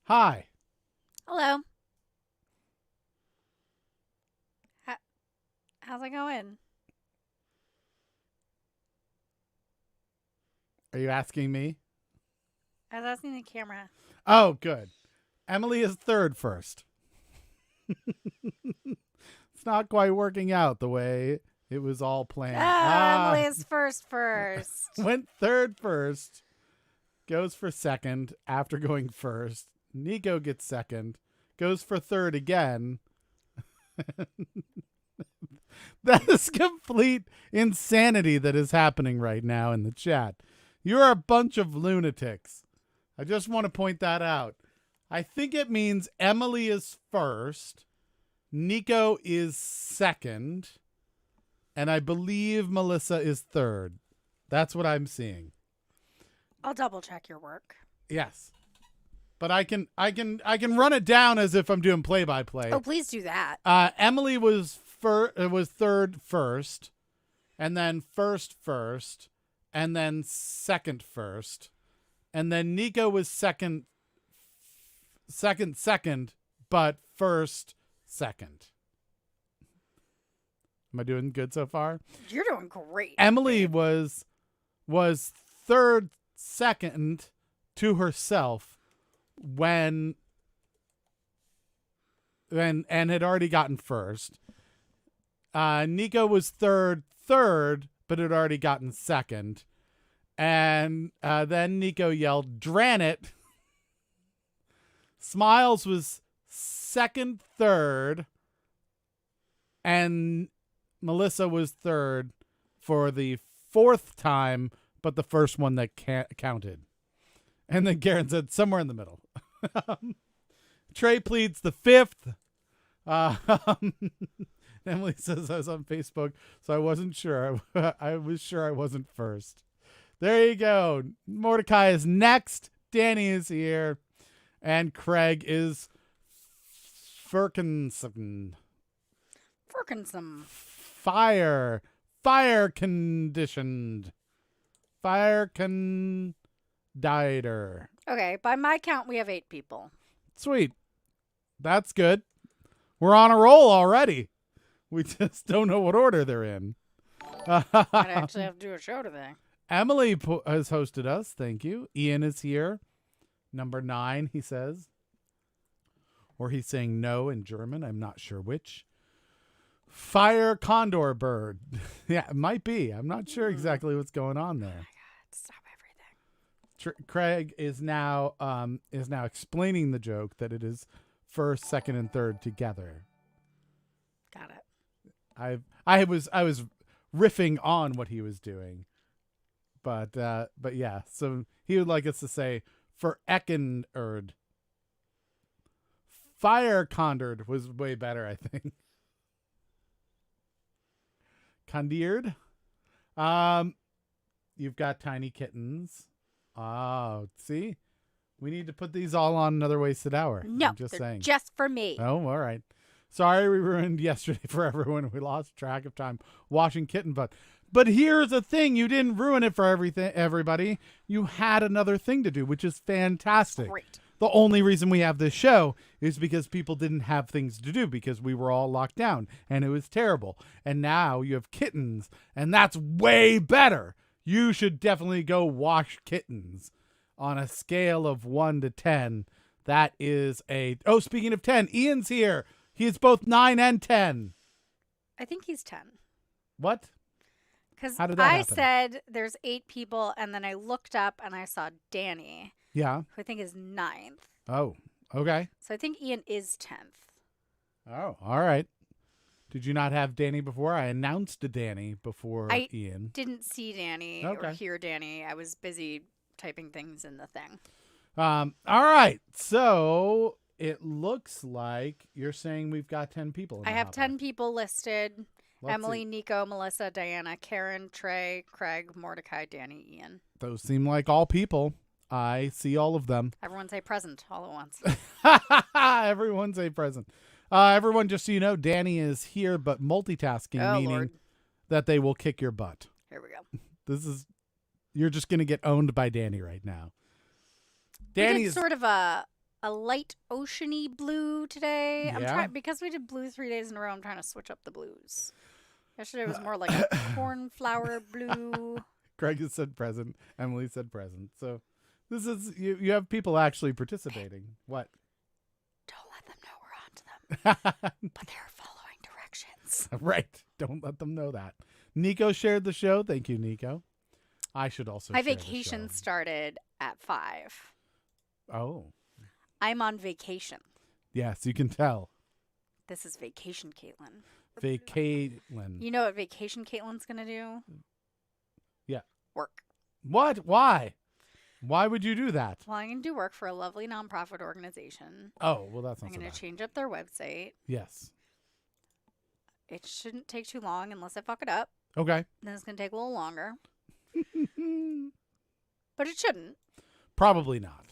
Hi. Hello. How's it going? Are you asking me? I was asking the camera. Oh, good. Emily is third first. It's not quite working out the way it was all planned. Emily is first. Went third first. Goes for second after going first. Nico gets second. Goes for third again. That is complete insanity that is happening right now in the chat. You're a bunch of lunatics. I just want to point that out. I think it means Emily is first, Nico is second, and I believe Melissa is third. That's what I'm seeing. I'll double check your work. Yes. But I can run it down as if I'm doing play by play. Oh, please do that. Emily was third first, and then first, and then second, and then Nico was second, but first, second. Am I doing good so far? You're doing great. Emily was third, second to herself when and had already gotten first. Nico was third, but had already gotten second. And then Nico yelled, "Dran it." Smiles was second, third, and Melissa was third for the fourth time, but the first one that counted. And then Garen said somewhere in the middle. Trey pleads the fifth. Emily says I was on Facebook, so I wasn't sure. I was sure I wasn't first. There you go. Mordecai is next. Danny is here. And Craig is Ferkinson. Fire conditioned. Fire conditor. Okay, by my count, we have 8 people. Sweet. That's good. We're on a roll already. We just don't know what order they're in. I actually have to do a show today. Emily has hosted us. Thank you. Ian is here. Number 9, he says. Or he's saying no in German. I'm not sure which. Fire condor bird. Yeah, it might be. I'm not sure exactly what's going on there. Oh my God, stop everything. Craig is now explaining the joke that it is first, second, and third together. Got it. I was riffing on what he was doing. But yeah, so he would like us to say for Eckenerd. Fire condored was way better, I think. Condired. You've got tiny kittens. Oh, see? We need to put these all on Another Wasted Hour. No, I'm just saying. just for me. Oh, all right. Sorry we ruined yesterday for everyone. We lost track of time watching Kitten Butt. But here's the thing. You didn't ruin it for everybody. You had another thing to do, which is fantastic. Great. The only reason we have this show is because people didn't have things to do because we were all locked down and it was terrible. And now you have Kittens, and that's way better. You should definitely go watch Kittens. On a scale of 1 to 10, that is a... Oh, speaking of 10, Ian's here. He is both 9 and 10. I think he's 10. What? Because How did that I happen? said there's 8 people, and then I looked up and I saw Danny, Yeah. who I think is 9th. Oh, okay. So I think Ian is 10th. Oh, all right. Did you not have Danny before? I announced Danny before I Ian. didn't see Danny Okay. or hear Danny. I was busy typing things in the thing. All right. So it looks like you're saying we've got 10 people. In I the have hopper. 10 people listed. Let's Emily, see. Nico, Melissa, Diana, Karen, Trey, Craig, Mordecai, Danny, Ian. Those seem like all people. I see all of them. Everyone say present all at once. Everyone say present. Everyone, just so you know, Danny is here, but multitasking, Oh, meaning Lord. that they will kick your butt. Here we go. You're just going to get owned by Danny right now. We Danny did is sort of a a light oceany blue today. I'm Yeah? trying because we did blue 3 days in a row. I'm trying to switch up the blues. Yesterday was more like a cornflower blue. Greg has said present. Emily said present. So this is you have people actually participating. What? Don't let them know we're on to them, but they're following directions. Right. Don't let them know that. Nico shared the show. Thank you, Nico. I should also My share the vacation show. started at 5. Oh. I'm on vacation. Yes, you can tell. This is vacation, Caitlin. Caitlin. You know what vacation Caitlin's gonna do? Yeah. Work. What? Why? Why would you do that? Well, I'm gonna do work for a lovely nonprofit organization. Oh, well, that's not I'm so gonna bad. change up their website. Yes. It shouldn't take too long unless I fuck it up. Okay. Then it's gonna take a little longer, but it shouldn't. Probably not.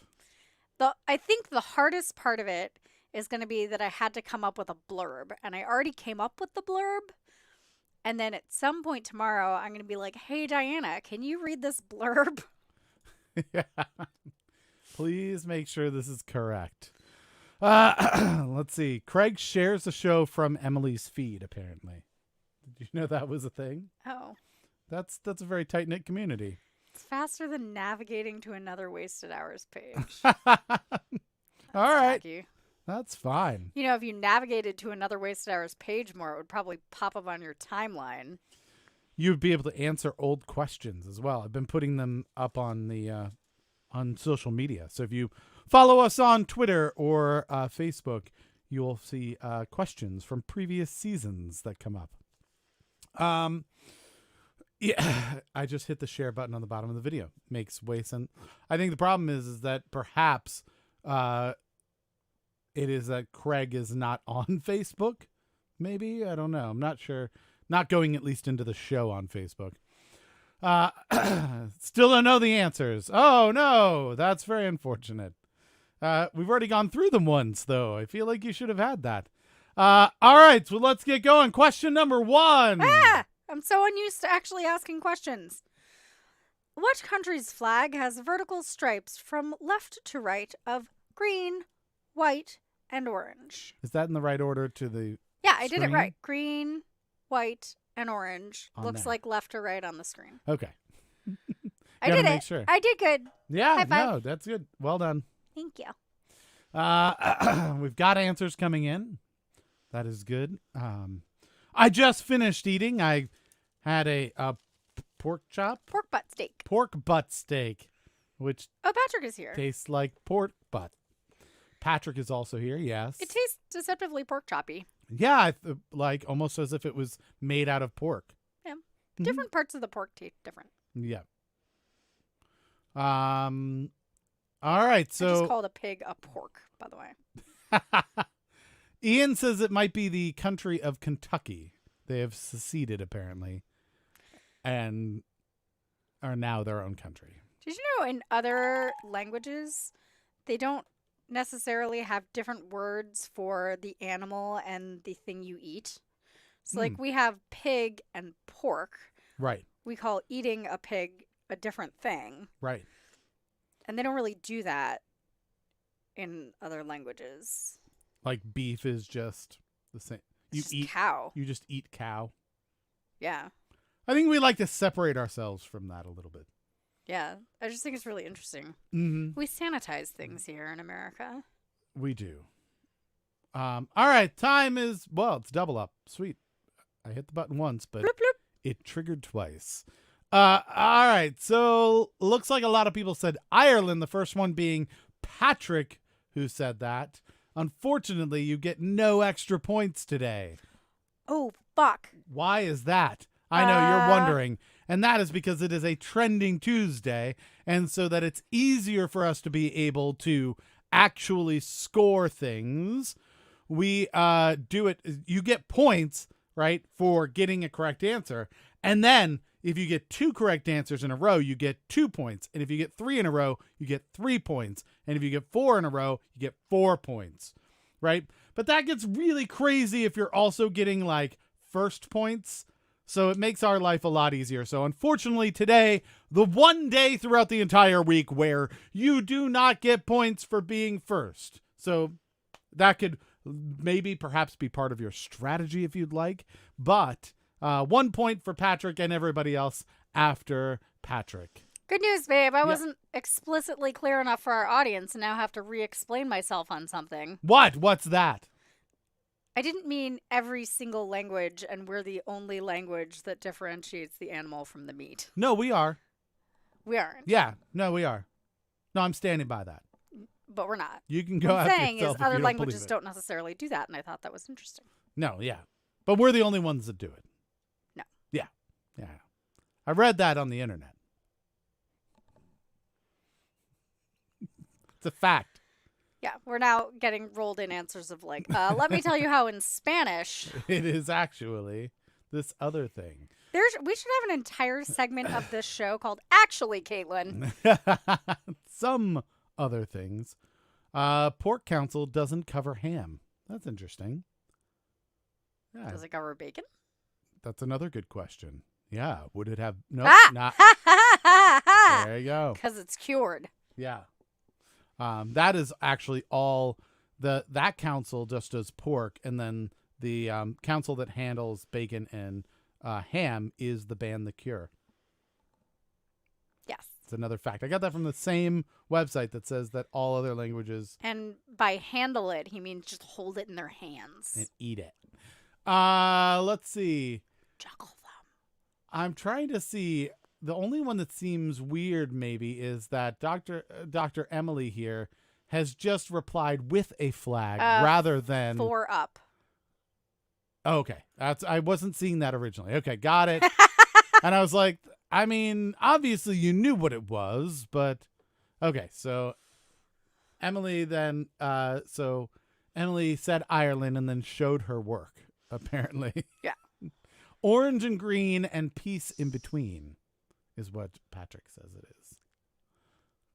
I think the hardest part of it is going to be that I had to come up with a blurb, and I already came up with the blurb. And then at some point tomorrow, I'm going to be like, "Hey, Diana, can you read this blurb?" Yeah. Please make sure this is correct. Let's see. Craig shares the show from Emily's feed, apparently. Did you know that was a thing? Oh, That's a very tight-knit community. it's faster than navigating to another wasted hours page. All right. Tacky. That's fine. You know, if you navigated to another wasted hours page more, it would probably pop up on your timeline. You'd be able to answer old questions as well. I've been putting them up on the on social media. So if you follow us on Twitter or Facebook, you will see questions from previous seasons that come up. Yeah, I just hit the share button on the bottom of the video. Makes way sense. I think the problem is that perhaps it is that Craig is not on Facebook. Maybe, I don't know. I'm not sure. Not going at least into the show on Facebook. Still don't know the answers. Oh no, that's very unfortunate. We've already gone through them once, though. I feel like you should have had that. All right, so let's get going. Question number 1. Ah! I'm so unused to actually asking questions. What country's flag has vertical stripes from left to right of green, white, and orange? Is that in the right order to the... Yeah, I did it Screen? right. Green, white, and orange. On Looks there. like left or right on the screen. Okay. I Gotta did make it. sure. I did good. Yeah, High five. no, that's good. Well done. Thank you. We've got answers coming in. That is good. I just finished eating. I had a pork chop, Pork butt steak. pork butt steak, which Oh, Patrick is here. tastes like pork butt. Patrick is also here. Yes. It tastes deceptively pork choppy. Yeah, like almost as if it was made out of pork. Yeah. Mhm. Different parts of the pork taste different. Yeah. All right. I just So called a pig a pork, by the way. Ian says it might be the country of Kentucky. They have seceded apparently, and are now their own country. Did you know in other languages, they don't necessarily have different words for the animal and the thing you eat? So, like, we have pig and pork. Right. We call eating a pig a different thing. Right. And they don't really do that in other languages. Like beef is just the same. You It's just eat cow. You just eat cow. Yeah. I think we like to separate ourselves from that a little bit. Yeah. I just think it's really interesting. Mm-hmm. We sanitize things here in America. We do. All right. Time is, well, it's double up. Sweet. I hit the button once, but Bloop, bloop. it triggered twice. All right. So looks like a lot of people said Ireland, the first one being Patrick, who said that. Unfortunately, you get no extra points today. Oh, fuck. Why is that? I know you're wondering. And that is because it is a trending Tuesday. And so that it's easier for us to be able to actually score things, we do it. You get points, right, for getting a correct answer. And then if you get 2 correct answers in a row, you get 2 points. And if you get 3 in a row, you get 3 points. And if you get 4 in a row, you get 4 points, right? But that gets really crazy if you're also getting like first points. So it makes our life a lot easier. So unfortunately today, the one day throughout the entire week where you do not get points for being first. So that could maybe perhaps be part of your strategy if you'd like. But 1 point for Patrick and everybody else after Patrick. Good news, babe. I wasn't explicitly clear enough for our audience and now have to re-explain myself on something. What? What's that? I didn't mean every single language and we're the only language that differentiates the animal from the meat. No, we are. We aren't. Yeah. No, we are. No, I'm standing by that. But we're not. You can go What I'm after saying is yourself if other you don't languages believe it. don't necessarily do that, and I thought that was interesting. No, yeah. But we're the only ones that do it. No. Yeah. Yeah. I read that on the internet. It's a fact. Yeah, we're now getting rolled in answers of like, let me tell you how in Spanish. It is actually this other thing. We should have an entire segment of this show called Actually, Caitlin. Some other things. Pork Council doesn't cover ham. That's interesting. Yeah, Does it cover bacon? that's another good question. Yeah, would it have? Nope, Ah! not. Ha ha ha ha! There you go. Because it's cured. Yeah. That is actually all that council just does pork, and then the council that handles bacon and ham is the band The Cure. Yes. It's another fact. I got that from the same website that says that all other languages And by handle it, he means just hold it in their hands. and eat it. Let's see. Juggle them. I'm trying to see. The only one that seems weird maybe is that Dr. Emily here has just replied with a flag rather than 4 up. Oh, okay. I wasn't seeing that originally. Okay, got it. And I was like, I mean, obviously you knew what it was, but okay. So Emily then so Emily said Ireland and then showed her work, apparently. Yeah. Orange and green and peace in between is what Patrick says it is.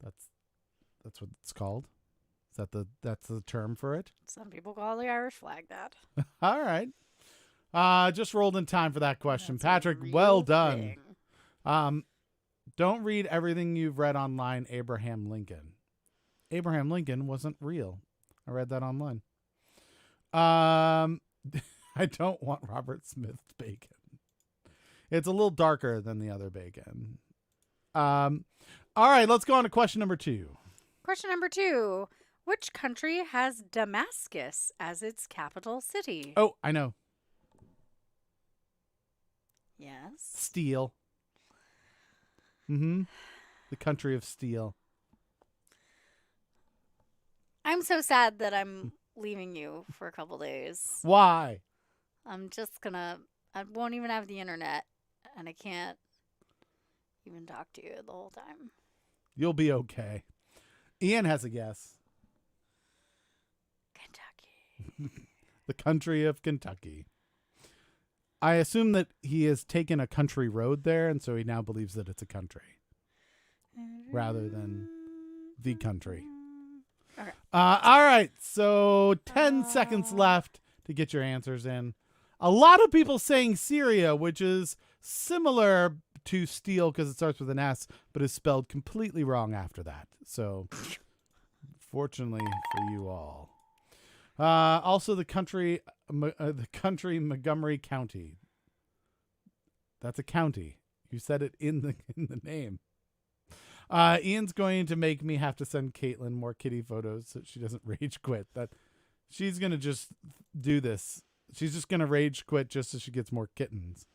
That's what it's called. Is that's the term for it? Some people call the Irish flag that. All right. Just rolled in time for that question. That's a Patrick, real well done. thing. Don't read everything you've read online, Abraham Lincoln. Abraham Lincoln wasn't real. I read that online. I don't want Robert Smith's bacon. It's a little darker than the other bacon. All right, let's go on to question number 2. Question number 2. Which country has Damascus as its capital city? Oh, I know. Yes. Steel. Mm-hmm. The country of steel. I'm so sad that I'm leaving you for a couple days. Why? I'm just gonna. I won't even have the internet, and I can't even talk to you the whole time. You'll be okay. Ian has a guess. Kentucky. The country of Kentucky. I assume that he has taken a country road there, and so he now believes that it's a country rather than the country. Okay. All right, so 10 seconds left to get your answers in. A lot of people saying Syria, which is similar to steel because it starts with an S, but is spelled completely wrong after that. So, fortunately for you all. Also, the country Montgomery County. That's a county. You said it in the name. Ian's going to make me have to send Caitlin more kitty photos so she doesn't rage quit. That she's gonna just do this. She's just gonna rage quit just so she gets more kittens.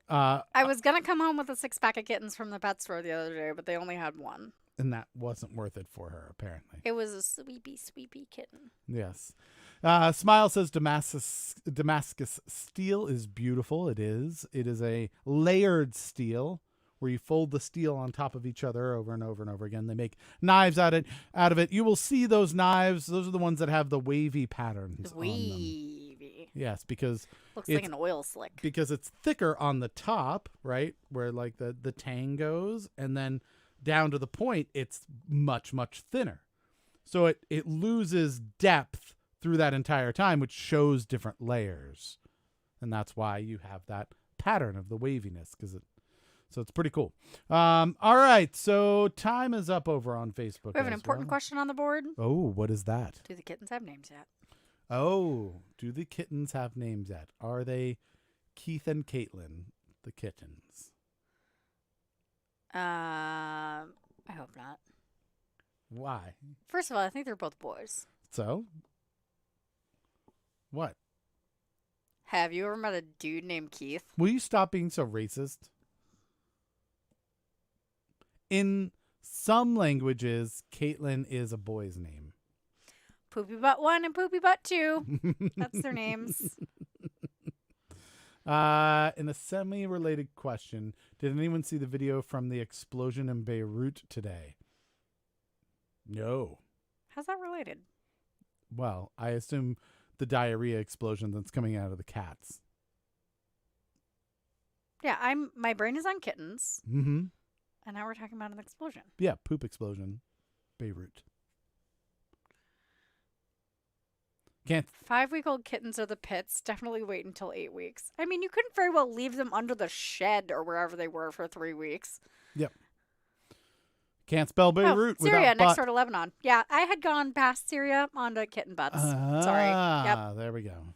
I was gonna come home with a 6-pack of kittens from the pet store the other day, but they only had one. And that wasn't worth it for her, apparently. It was a sweepy kitten. Yes. Smile says Damascus steel is beautiful. It is. It is a layered steel where you fold the steel on top of each other over and over and over again. They make knives out of it. You will see those knives. Those are the ones that have the wavy patterns on them. Wavy. Yes, because Looks like an oil slick. because it's thicker on the top, right, where like the tang goes, and then down to the point, it's much, much thinner. So it loses depth through that entire time, which shows different layers. And that's why you have that pattern of the waviness so it's pretty cool. All right, so time is up over on Facebook. We have an as important well. question on the board. Oh, what is that? Do the kittens have names yet? Oh, do the kittens have names yet? Are they Keith and Caitlin, the kittens? I hope not. Why? First of all, I think they're both boys. So? What? Have you ever met a dude named Keith? Will you stop being so racist? In some languages, Caitlin is a boy's name. Poopy Butt 1 and Poopy Butt 2. That's their names. In a semi-related question, did anyone see the video from the explosion in Beirut today? No. How's that related? Well, I assume the diarrhea explosion that's coming out of the cats. Yeah, my brain is on kittens, Mm-hmm. and now we're talking about an explosion. Yeah, poop explosion. Beirut. Can't. 5-week-old kittens are the pits. Definitely wait until 8 weeks. I mean, you couldn't very well leave them under the shed or wherever they were for 3 weeks. Yep. Can't spell Beirut Syria, without next butt. door to Lebanon. Yeah, I had gone past Syria onto kitten butts. Sorry. Yep. There we go.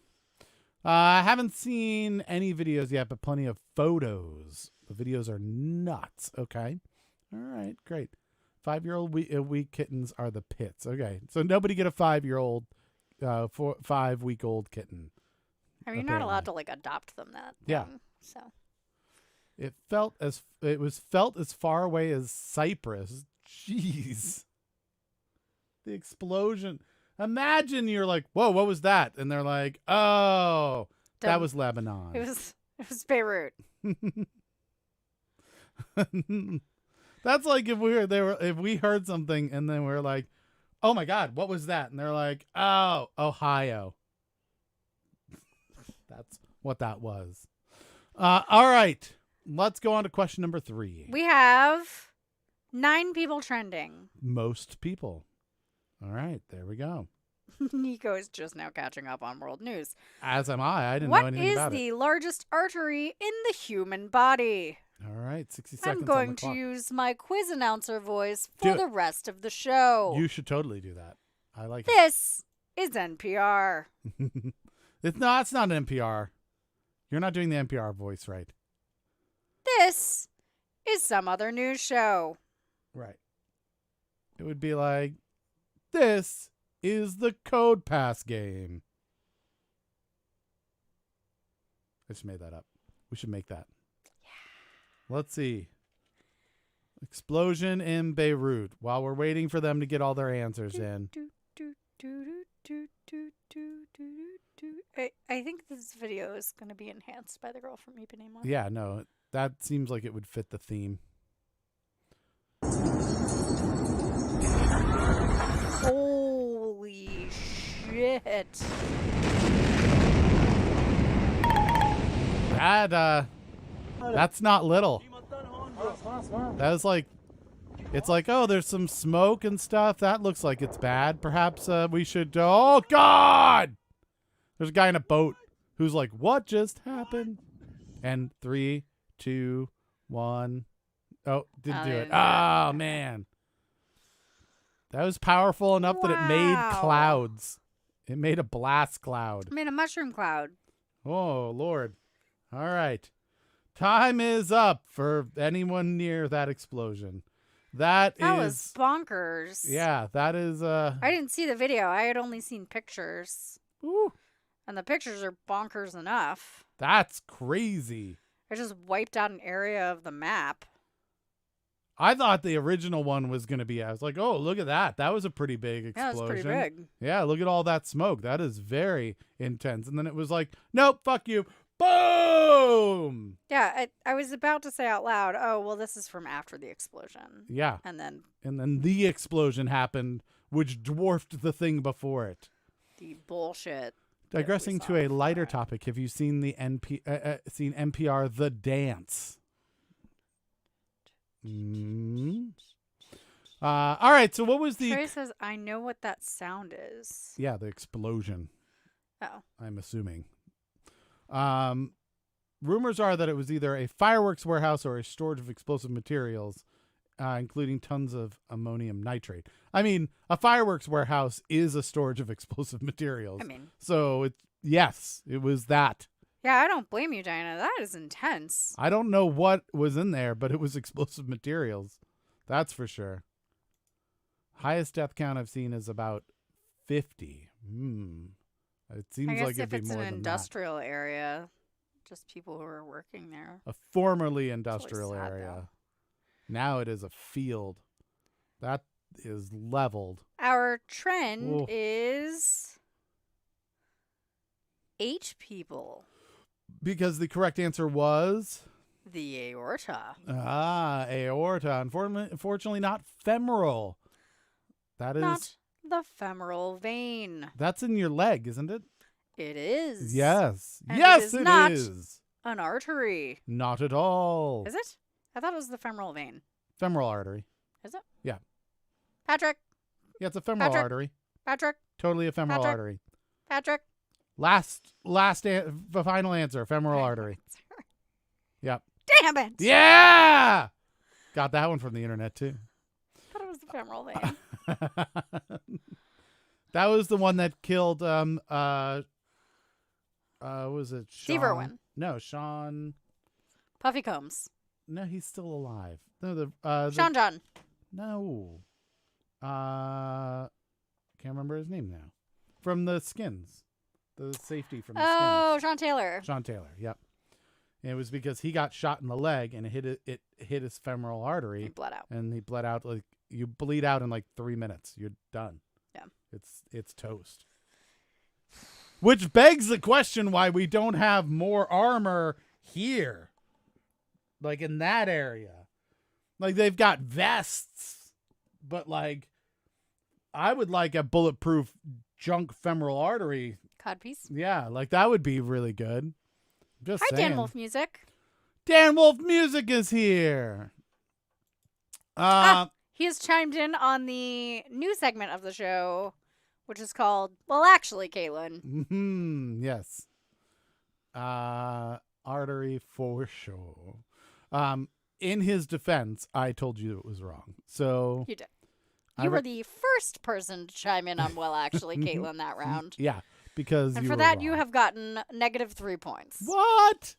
I haven't seen any videos yet, but plenty of photos. The videos are nuts. Okay. All right. Great. 5-year-old weak kittens are the pits. Okay. So nobody get a 5-year-old, 5-week-old kitten. I mean, you're not allowed to like adopt them that Yeah. young, so. It was felt as far away as Cyprus. Jeez. The explosion. Imagine you're like, whoa, what was that? And they're like, oh, that was Lebanon. It was Beirut. That's like if we heard something and then we're like, oh my God, what was that? And they're like, oh, Ohio. That's what that was. All right. Let's go on to question number 3. We have 9 people trending. Most people. All right. There we go. Nico is just now catching up on world news. As am I. I didn't know What anything is about it. the largest artery in the human body? All right. 60 seconds I'm on going the to clock. use my quiz announcer voice Do for it. the rest of the show. You should totally do that. I like This is NPR. it. It's not an NPR. You're not doing the NPR voice right. This is some other news show. Right. It would be like, this is the Code Pass game. I just made that up. We should make that. Yeah. Let's see. Explosion in Beirut. While we're waiting for them to get all their answers in. I think this video is going to be enhanced by the girl from Ipanema. Yeah, no, that seems like it would fit the theme. Holy shit. That's not little. That was like, it's like, oh, there's some smoke and stuff. That looks like it's bad. Perhaps we should, oh God! There's a guy in a boat who's like, what just happened? And 3, 2, 1. Oh, didn't do it. Oh, man. That was powerful enough that it made clouds. It made a blast cloud. I made a mushroom cloud. Oh, Lord. All right. Time is up for anyone near that explosion. That was bonkers. Yeah, that is I didn't see the video. I had only seen pictures. Ooh, And the pictures are bonkers enough. that's crazy. I just wiped out an area of the map. I thought the original one was going to be, I was like, oh, look at that. That was a pretty big explosion. Yeah, it's pretty big. Yeah, look at all that smoke. That is very intense. And then it was like, nope, fuck you. Boom! Yeah, I was about to say out loud, oh, well, this is from after the explosion. Yeah. And then And then the explosion happened, which dwarfed the thing before it. the bullshit. Digressing to a lighter topic, have you seen the seen NPR The Dance? All right, so what was the... Trey says, I know what that sound is. Yeah, the explosion. Oh. I'm assuming. rumors are that it was either a fireworks warehouse or a storage of explosive materials, including tons of ammonium nitrate. I mean, a fireworks warehouse is a storage of explosive materials. I mean, So yes, it was that. yeah, I don't blame you, Diana. That is intense. I don't know what was in there, but it was explosive materials. That's for sure. Highest death count I've seen is about 50. It seems I guess like it'd if be it's more an than industrial area, just people who are working there. that. A formerly industrial sad, area. though. Now it is a field. That is leveled. Our trend Ooh. is 8 people. Because the correct answer was The aorta. aorta. Unfortunately, not femoral. That is Not the femoral vein. that's in your leg, isn't it? It is. Yes. And Yes, it it not- is. An artery. Not at all. Is it? I thought it was the femoral vein. Femoral artery. Is it? Yeah. Patrick. Yeah, it's a femoral Patrick. artery. Patrick. Totally a femoral Patrick. artery. Patrick. The final answer, femoral artery. Yep. Damn it. Yeah. Got that one from the internet too. I thought it was the femoral vein. That was the one that killed was it Sean? Severwin. No, Sean. Puffy Combs. No, he's still alive. No, the Sean John. No. Can't remember his name now. From the Skins. The safety from the Oh, Skins. Sean Taylor. Sean Taylor, yep. And it was because he got shot in the leg and it hit his femoral He artery bled out. and he bled out. Like, you bleed out in like 3 minutes. You're done. Yeah. It's toast. Which begs the question why we don't have more armor here. Like in that area. Like they've got vests, but like I would like a bulletproof junk femoral artery. Codpiece. Yeah, like that would be really good. Just Hi, saying. Dan Wolf Music. Dan Wolf Music is here. He has chimed in on the new segment of the show, which is called, well, actually, Caitlin. Yes. Artery for sure. In his defense, I told you it was wrong. So You did. I You re- were the first person to chime in on, well, actually, Caitlin, that round. yeah, because And you for were that, you wrong. have gotten -3 points. What?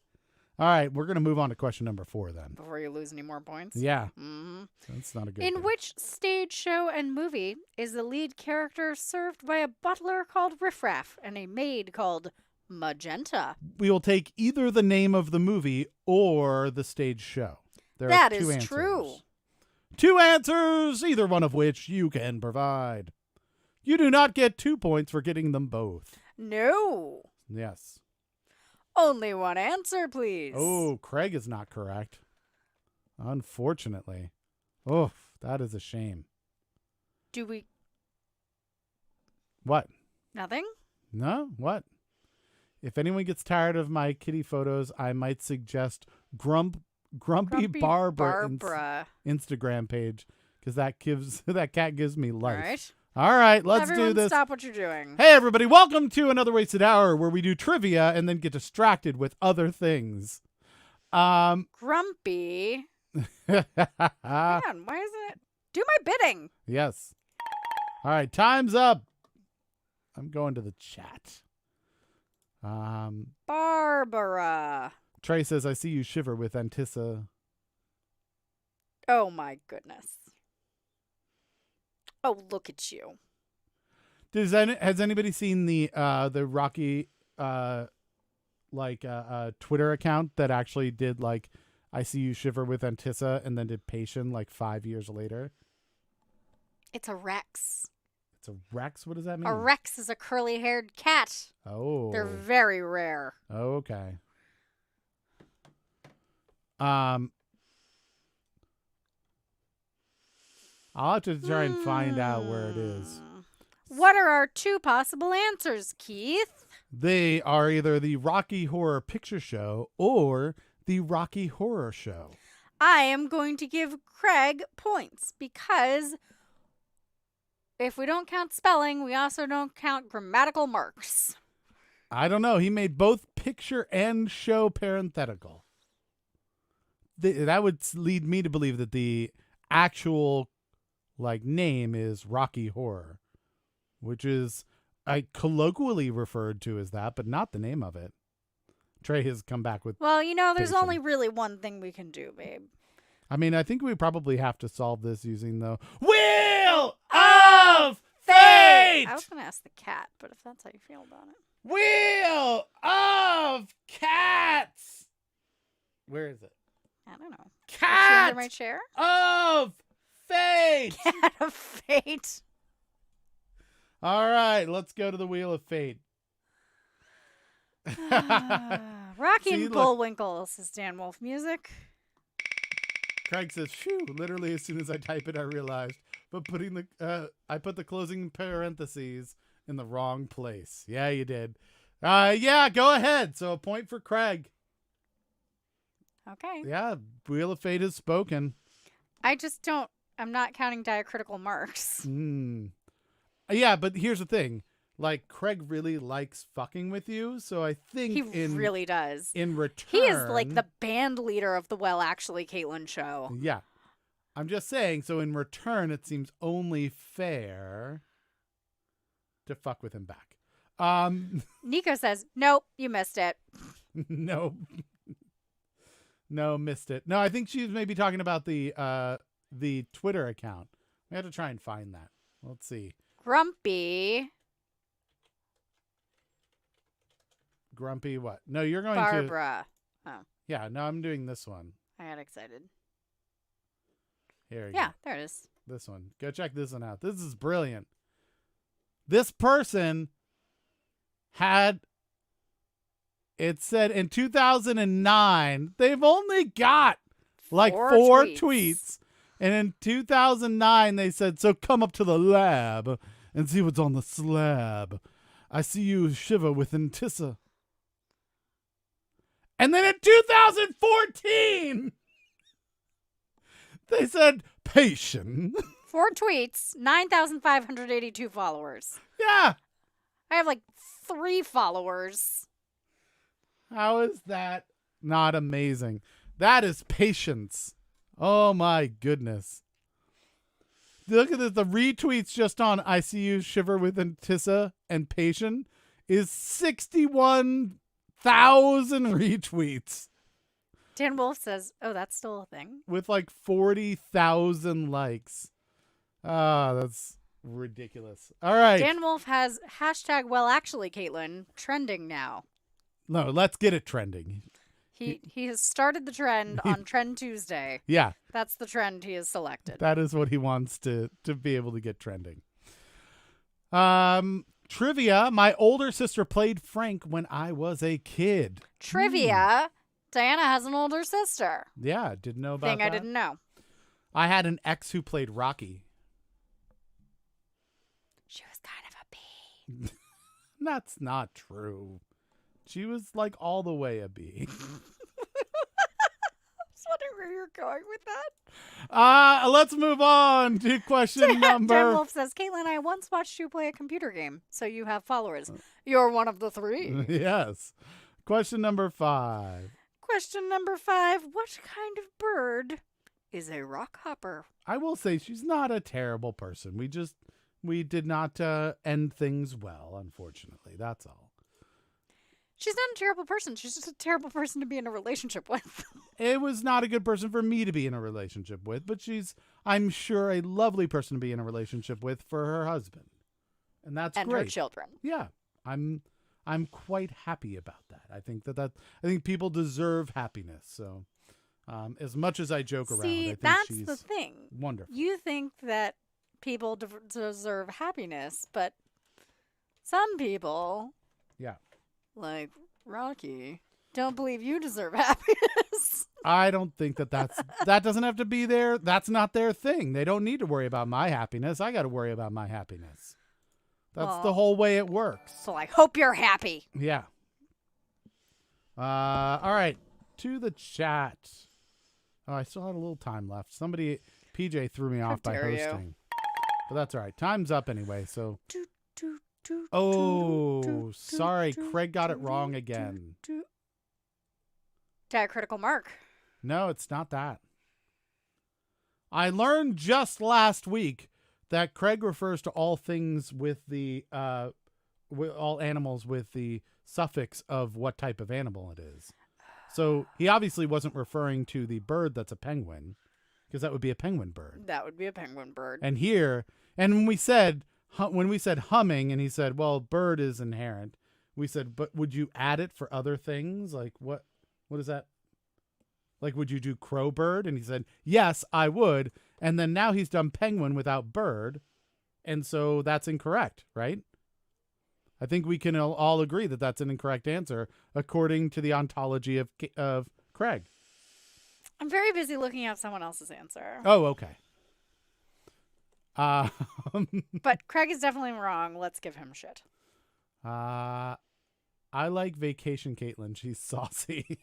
All right, we're gonna move on to question number 4 then. Before you lose any more points. Yeah, hmm that's not a good. In thing. which stage show and movie is the lead character served by a butler called Riffraff and a maid called Magenta? We will take either the name of the movie or the stage show. There That are two is answers. true. 2 answers, either one of which you can provide. You do not get 2 points for getting them both. No. Yes. Only one answer, please. Oh, Craig is not correct. Unfortunately. Oh, that is a shame. Do we... What? Nothing? No? What? If anyone gets tired of my kitty photos, I might suggest Grumpy Barbara Instagram page, because that cat gives me All life. right. All right, let's Everyone do this. stop what you're doing. Hey everybody, welcome to another Wasted Hour where we do trivia and then get distracted with other things. Grumpy. Man, why isn't it? Do my bidding. Yes. All right, time's up. I'm going to the chat. Barbara. Trey says, I see you shiver with Antissa. Oh my goodness. Oh, look at you. Has anybody seen the Rocky Twitter account that actually did like I see you shiver with Antissa and then did Patient like 5 years later? It's a Rex. It's a Rex? What does that mean? A Rex is a curly-haired cat. Oh. They're very rare. Okay. I'll have to try and find out where it is. What are our 2 possible answers, Keith? They are either the Rocky Horror Picture Show or the Rocky Horror Show. I am going to give Craig points because if we don't count spelling, we also don't count grammatical marks. I don't know. He made both picture and show parenthetical. That would lead me to believe that the actual name is Rocky Horror, which is colloquially referred to as that, but not the name of it. Trey has come back with. Well, there's fiction. only really one thing we can do, babe. I mean, I think we probably have to solve this using the Wheel of Fate! I was going to ask the cat, but if that's how you feel about it. Wheel of Cats! Where is it? I don't know. Cat Under my chair? of Fate! Cat of Fate. All right, let's go to the Wheel of Fate. Rocky See, and look. Bullwinkle, says Dan Wolf Music. Craig says, phew, literally as soon as I type it, I realized. But I put the closing parentheses in the wrong place. Yeah, you did. Yeah, go ahead. So a point for Craig. Okay. Yeah, Wheel of Fate has spoken. I'm not counting diacritical marks. Yeah, but here's the thing. Craig really likes fucking with you, so I think He really does. in return... He is like the band leader of the Well Actually Caitlin show. Yeah. I'm just saying, so in return, it seems only fair to fuck with him back. Nico says, nope, you missed it. No. No, missed it. No, I think she's maybe talking about the Twitter account. We have to try and find that. Let's see. Grumpy what? No, you're going Barbara. to... Yeah, no, I'm doing this one. I got excited. Here you Yeah, go. there it is. This one. Go check this one out. This is brilliant. This person had... It said in 2009, they've only got four tweets. And in 2009, they said, so come up to the lab and see what's on the slab. I see you shiver with Intissa. And then in 2014, they said, patient. 4 tweets, 9,582 followers. Yeah. I have 3 followers. How is that not amazing? That is patience. Oh my goodness. Look at this. The retweets just on I See You Shiver with Intissa and Patient is 61,000 retweets. Dan Wolf says, oh, that's still a thing. With 40,000 likes. Ah, that's ridiculous. All right. Dan Wolf has hashtag Well Actually Caitlin trending now. No, let's get it trending. He has started the trend on Trend Tuesday. Yeah. That's the trend he has selected. That is what he wants to be able to get trending. Trivia. My older sister played Frank when I was a kid. Trivia. Diana has an older sister. Yeah, didn't know about Thing that. I didn't know. I had an ex who played Rocky. She was kind of a bee. That's not true. She was all the way a bee. I was wondering where you're going with that. Let's move on to question number... Dan Wolf says, Caitlin, I once watched you play a computer game, so you have followers. You're one of the 3. Yes. Question number 5. Question number 5. What kind of bird is a rock hopper? I will say she's not a terrible person. We did not end things well, unfortunately. That's all. She's not a terrible person. She's just a terrible person to be in a relationship with. It was not a good person for me to be in a relationship with, but she's, I'm sure, a lovely person to be in a relationship with for her husband. And that's and great. her children. Yeah. I'm quite happy about that. I think I think people deserve happiness. So as much as I joke around, I think that's she's the thing. wonderful. You think that people deserve happiness, but some people, Yeah. like Rocky, don't believe you deserve happiness. I don't think that doesn't have to be there. That's not their thing. They don't need to worry about my happiness. I got to worry about my happiness. That's the whole way it works. So I hope you're happy. Yeah. All right. To the chat. Oh, I still had a little time left. PJ threw me off by dare you. hosting. But that's all right. Time's up anyway, so Oh, sorry. Craig got it wrong again. Diacritical mark. No, it's not that. I learned just last week that Craig refers to all things with the all animals with the suffix of what type of animal it is. So he obviously wasn't referring to the bird that's a penguin, because that would be a penguin bird. That would be a penguin bird. And here, and when we said humming, and he said, well, bird is inherent. We said, but would you add it for other things? Like what is that? Like, would you do crow bird? And he said, yes, I would. And then now he's done penguin without bird. And so that's incorrect, right? I think we can all agree that that's an incorrect answer according to the ontology of Craig. I'm very busy looking at someone else's answer. Oh, okay. But Craig is definitely wrong. Let's give him shit. I like Vacation Caitlin. She's saucy.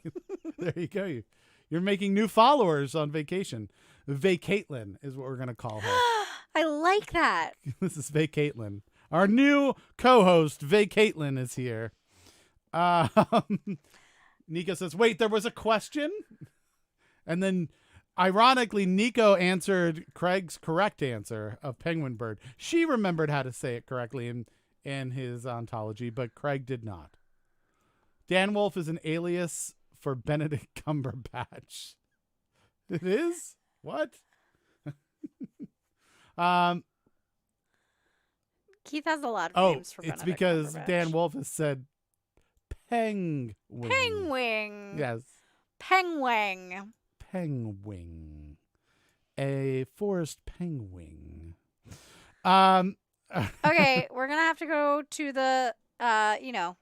There you go. You're making new followers on Vacation. Vacaitlin is what we're going to call her. I like that. This is Vacaitlin. Our new co-host, Vacaitlin, is here. Nico says, wait, there was a question? And then, ironically, Nico answered Craig's correct answer of penguin bird. She remembered how to say it correctly in his ontology, but Craig did not. Dan Wolf is an alias for Benedict Cumberbatch. It is? What? Keith has a lot of names for it's Benedict because Cumberbatch. Dan Wolf has said penguin. Penguin. Yes. Penguin. Penguin. A forest penguin. Okay, we're going to have to go to the, The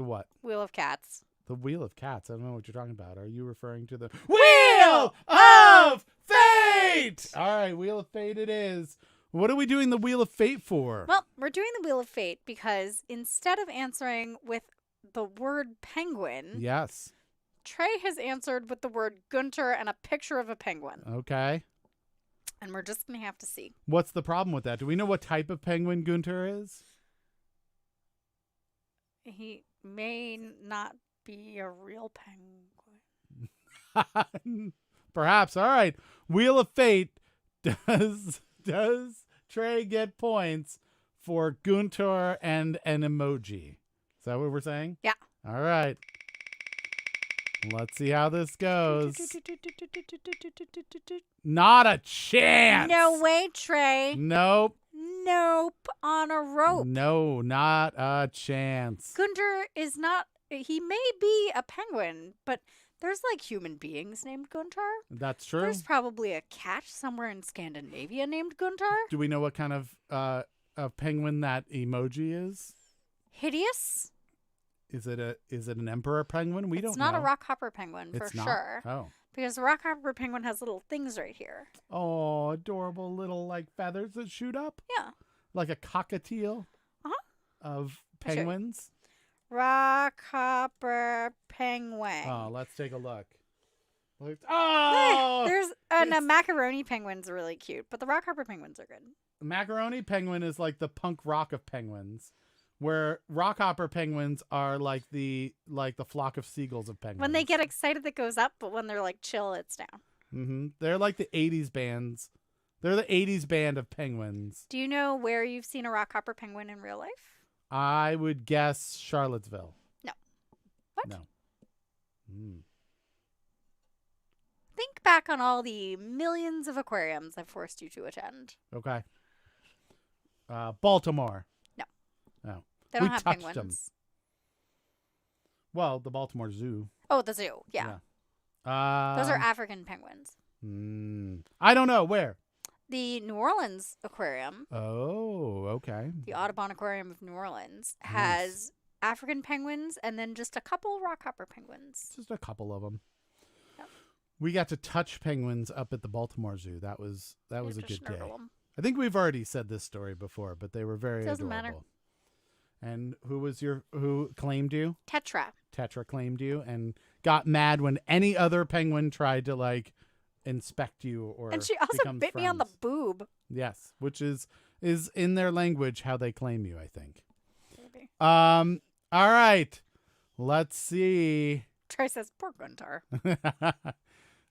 what? Wheel of Cats. The Wheel of Cats. I don't know what you're talking about. Are you referring to the Wheel of Fate? All right, Wheel of Fate it is. What are we doing the Wheel of Fate for? Well, we're doing the Wheel of Fate because instead of answering with the word penguin, Yes. Trey has answered with the word Gunter and a picture of a penguin. Okay. And we're just going to have to see. What's the problem with that? Do we know what type of penguin Gunter is? He may not be a real penguin. Perhaps. All right. Wheel of Fate. Does Trey get points for Gunter and an emoji? Is that what we're saying? Yeah. All right. Let's see how this goes. Not a chance. No way, Trey. Nope. Nope. On a rope. No, not a chance. Gunter is not. He may be a penguin, but there's like human beings named Gunter. That's true. There's probably a cat somewhere in Scandinavia named Gunter. Do we know what kind of penguin that emoji is? Hideous. Is it an emperor penguin? We don't know. It's not a rockhopper penguin for It's not? sure. Oh. Because the rockhopper penguin has little things right here. Oh, adorable little like feathers that shoot up. Yeah. Like a cockatiel. Uh-huh. Of I'll show you. penguins. Rockhopper penguin. Oh, let's take a look. Oh, There's and it's- macaroni penguins are really cute, but the rockhopper penguins are good. Macaroni penguin is like the punk rock of penguins, where rockhopper penguins are like the flock of seagulls of penguins. When they get excited, it goes up, but when they're like chill, it's down. Mm-hmm. They're like the 80s bands. They're the 80s band of penguins. Do you know where you've seen a rockhopper penguin in real life? I would guess Charlottesville. No. What? No. Mm. Think back on all the millions of aquariums I've forced you to attend. Okay. Baltimore. No. Oh. They don't We have touched penguins. them. Well, the Baltimore Zoo. Oh, the zoo. Yeah. Those are African penguins. I don't know. Where? The New Orleans Aquarium, Oh, okay. the Audubon Aquarium of New Orleans, has African penguins and then just a couple rockhopper penguins. Just a couple of them. Yep. We got to touch penguins up at the Baltimore Zoo. That was a You good just day. snuggle 'em. I think we've already said this story before, but they were very Doesn't adorable. matter. And who claimed you? Tetra. Tetra claimed you and got mad when any other penguin tried to like inspect you or And she also become bit me on the friends. boob. Yes, which is in their language how they claim you, I think. All right. Let's see. Trey says, poor Guntar.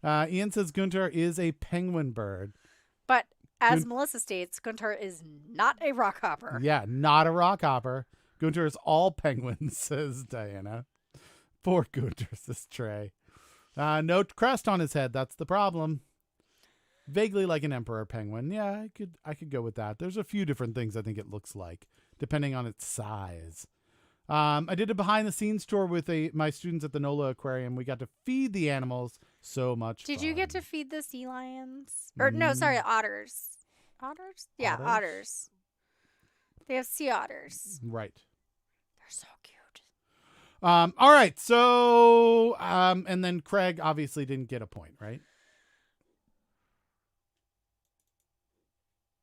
Ian says Gunter is a penguin bird. But as Gun- Melissa states, Guntar is not a rockhopper. Yeah, not a rockhopper. Gunter is all penguins, says Diana. Poor Gunter, says Trey. No crest on his head. That's the problem. Vaguely like an emperor penguin. Yeah, I could go with that. There's a few different things I think it looks like, depending on its size. I did a behind the scenes tour with my students at the NOLA Aquarium. We got to feed the animals. So much Did fun. you get to feed the sea lions? Or no, sorry, otters. Otters? Yeah, otters. They have sea otters. Right. They're so cute. All right. So, and then Craig obviously didn't get a point, right?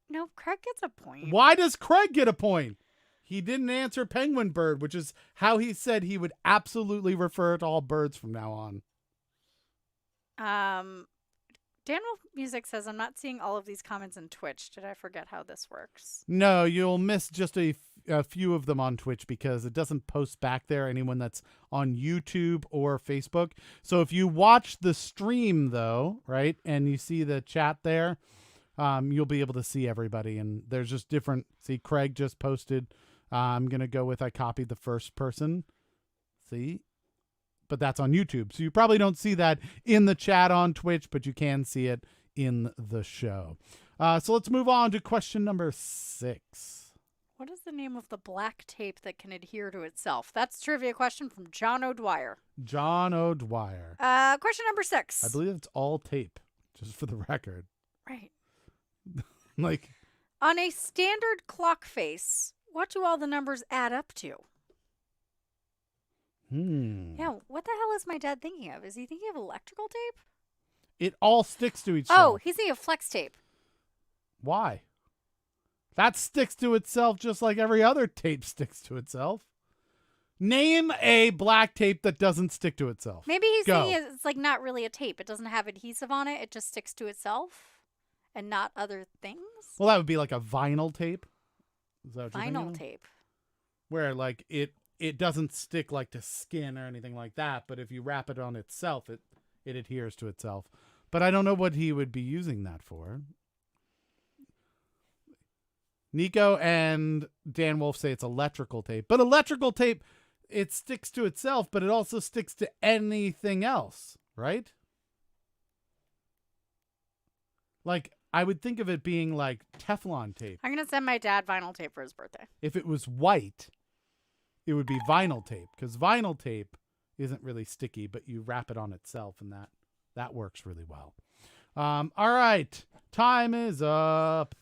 No, Craig gets a point. Why does Craig get a point? He didn't answer penguin bird, which is how he said he would absolutely refer to all birds from now on. Dan Wolf Music says, I'm not seeing all of these comments in Twitch. Did I forget how this works? No, you'll miss just a few of them on Twitch because it doesn't post back there, anyone that's on YouTube or Facebook. So if you watch the stream, though, right, and you see the chat there, you'll be able to see everybody. And there's just different. See, Craig just posted. I'm going to go with I copied the first person. See? But that's on YouTube. So you probably don't see that in the chat on Twitch, but you can see it in the show. So let's move on to question number 6. What is the name of the black tape that can adhere to itself? That's a trivia question from John O'Dwyer. John O'Dwyer. Question number 6. I believe it's all tape, just for the record. Right. Like, on a standard clock face, what do all the numbers add up to? Yeah, what the hell is my dad thinking of? Is he thinking of electrical tape? It all sticks to each Oh, other. he's thinking of flex tape. Why? That sticks to itself just like every other tape sticks to itself. Name a black tape that doesn't stick to itself. Maybe he's Go. thinking it's like not really a tape. It doesn't have adhesive on it. It just sticks to itself and not other things. Well, that would be like a vinyl tape. Is that what you're thinking Vinyl of? tape. Where like it doesn't stick like to skin or anything like that, but if you wrap it on itself, it adheres to itself. But I don't know what he would be using that for. Nico and Dan Wolf say it's electrical tape. But electrical tape, it sticks to itself, but it also sticks to anything else, right? Like, I would think of it being like Teflon tape. I'm going to send my dad vinyl tape for his birthday. If it was white, it would be vinyl tape, because vinyl tape isn't really sticky, but you wrap it on itself, and that works really well. All right. Time is up.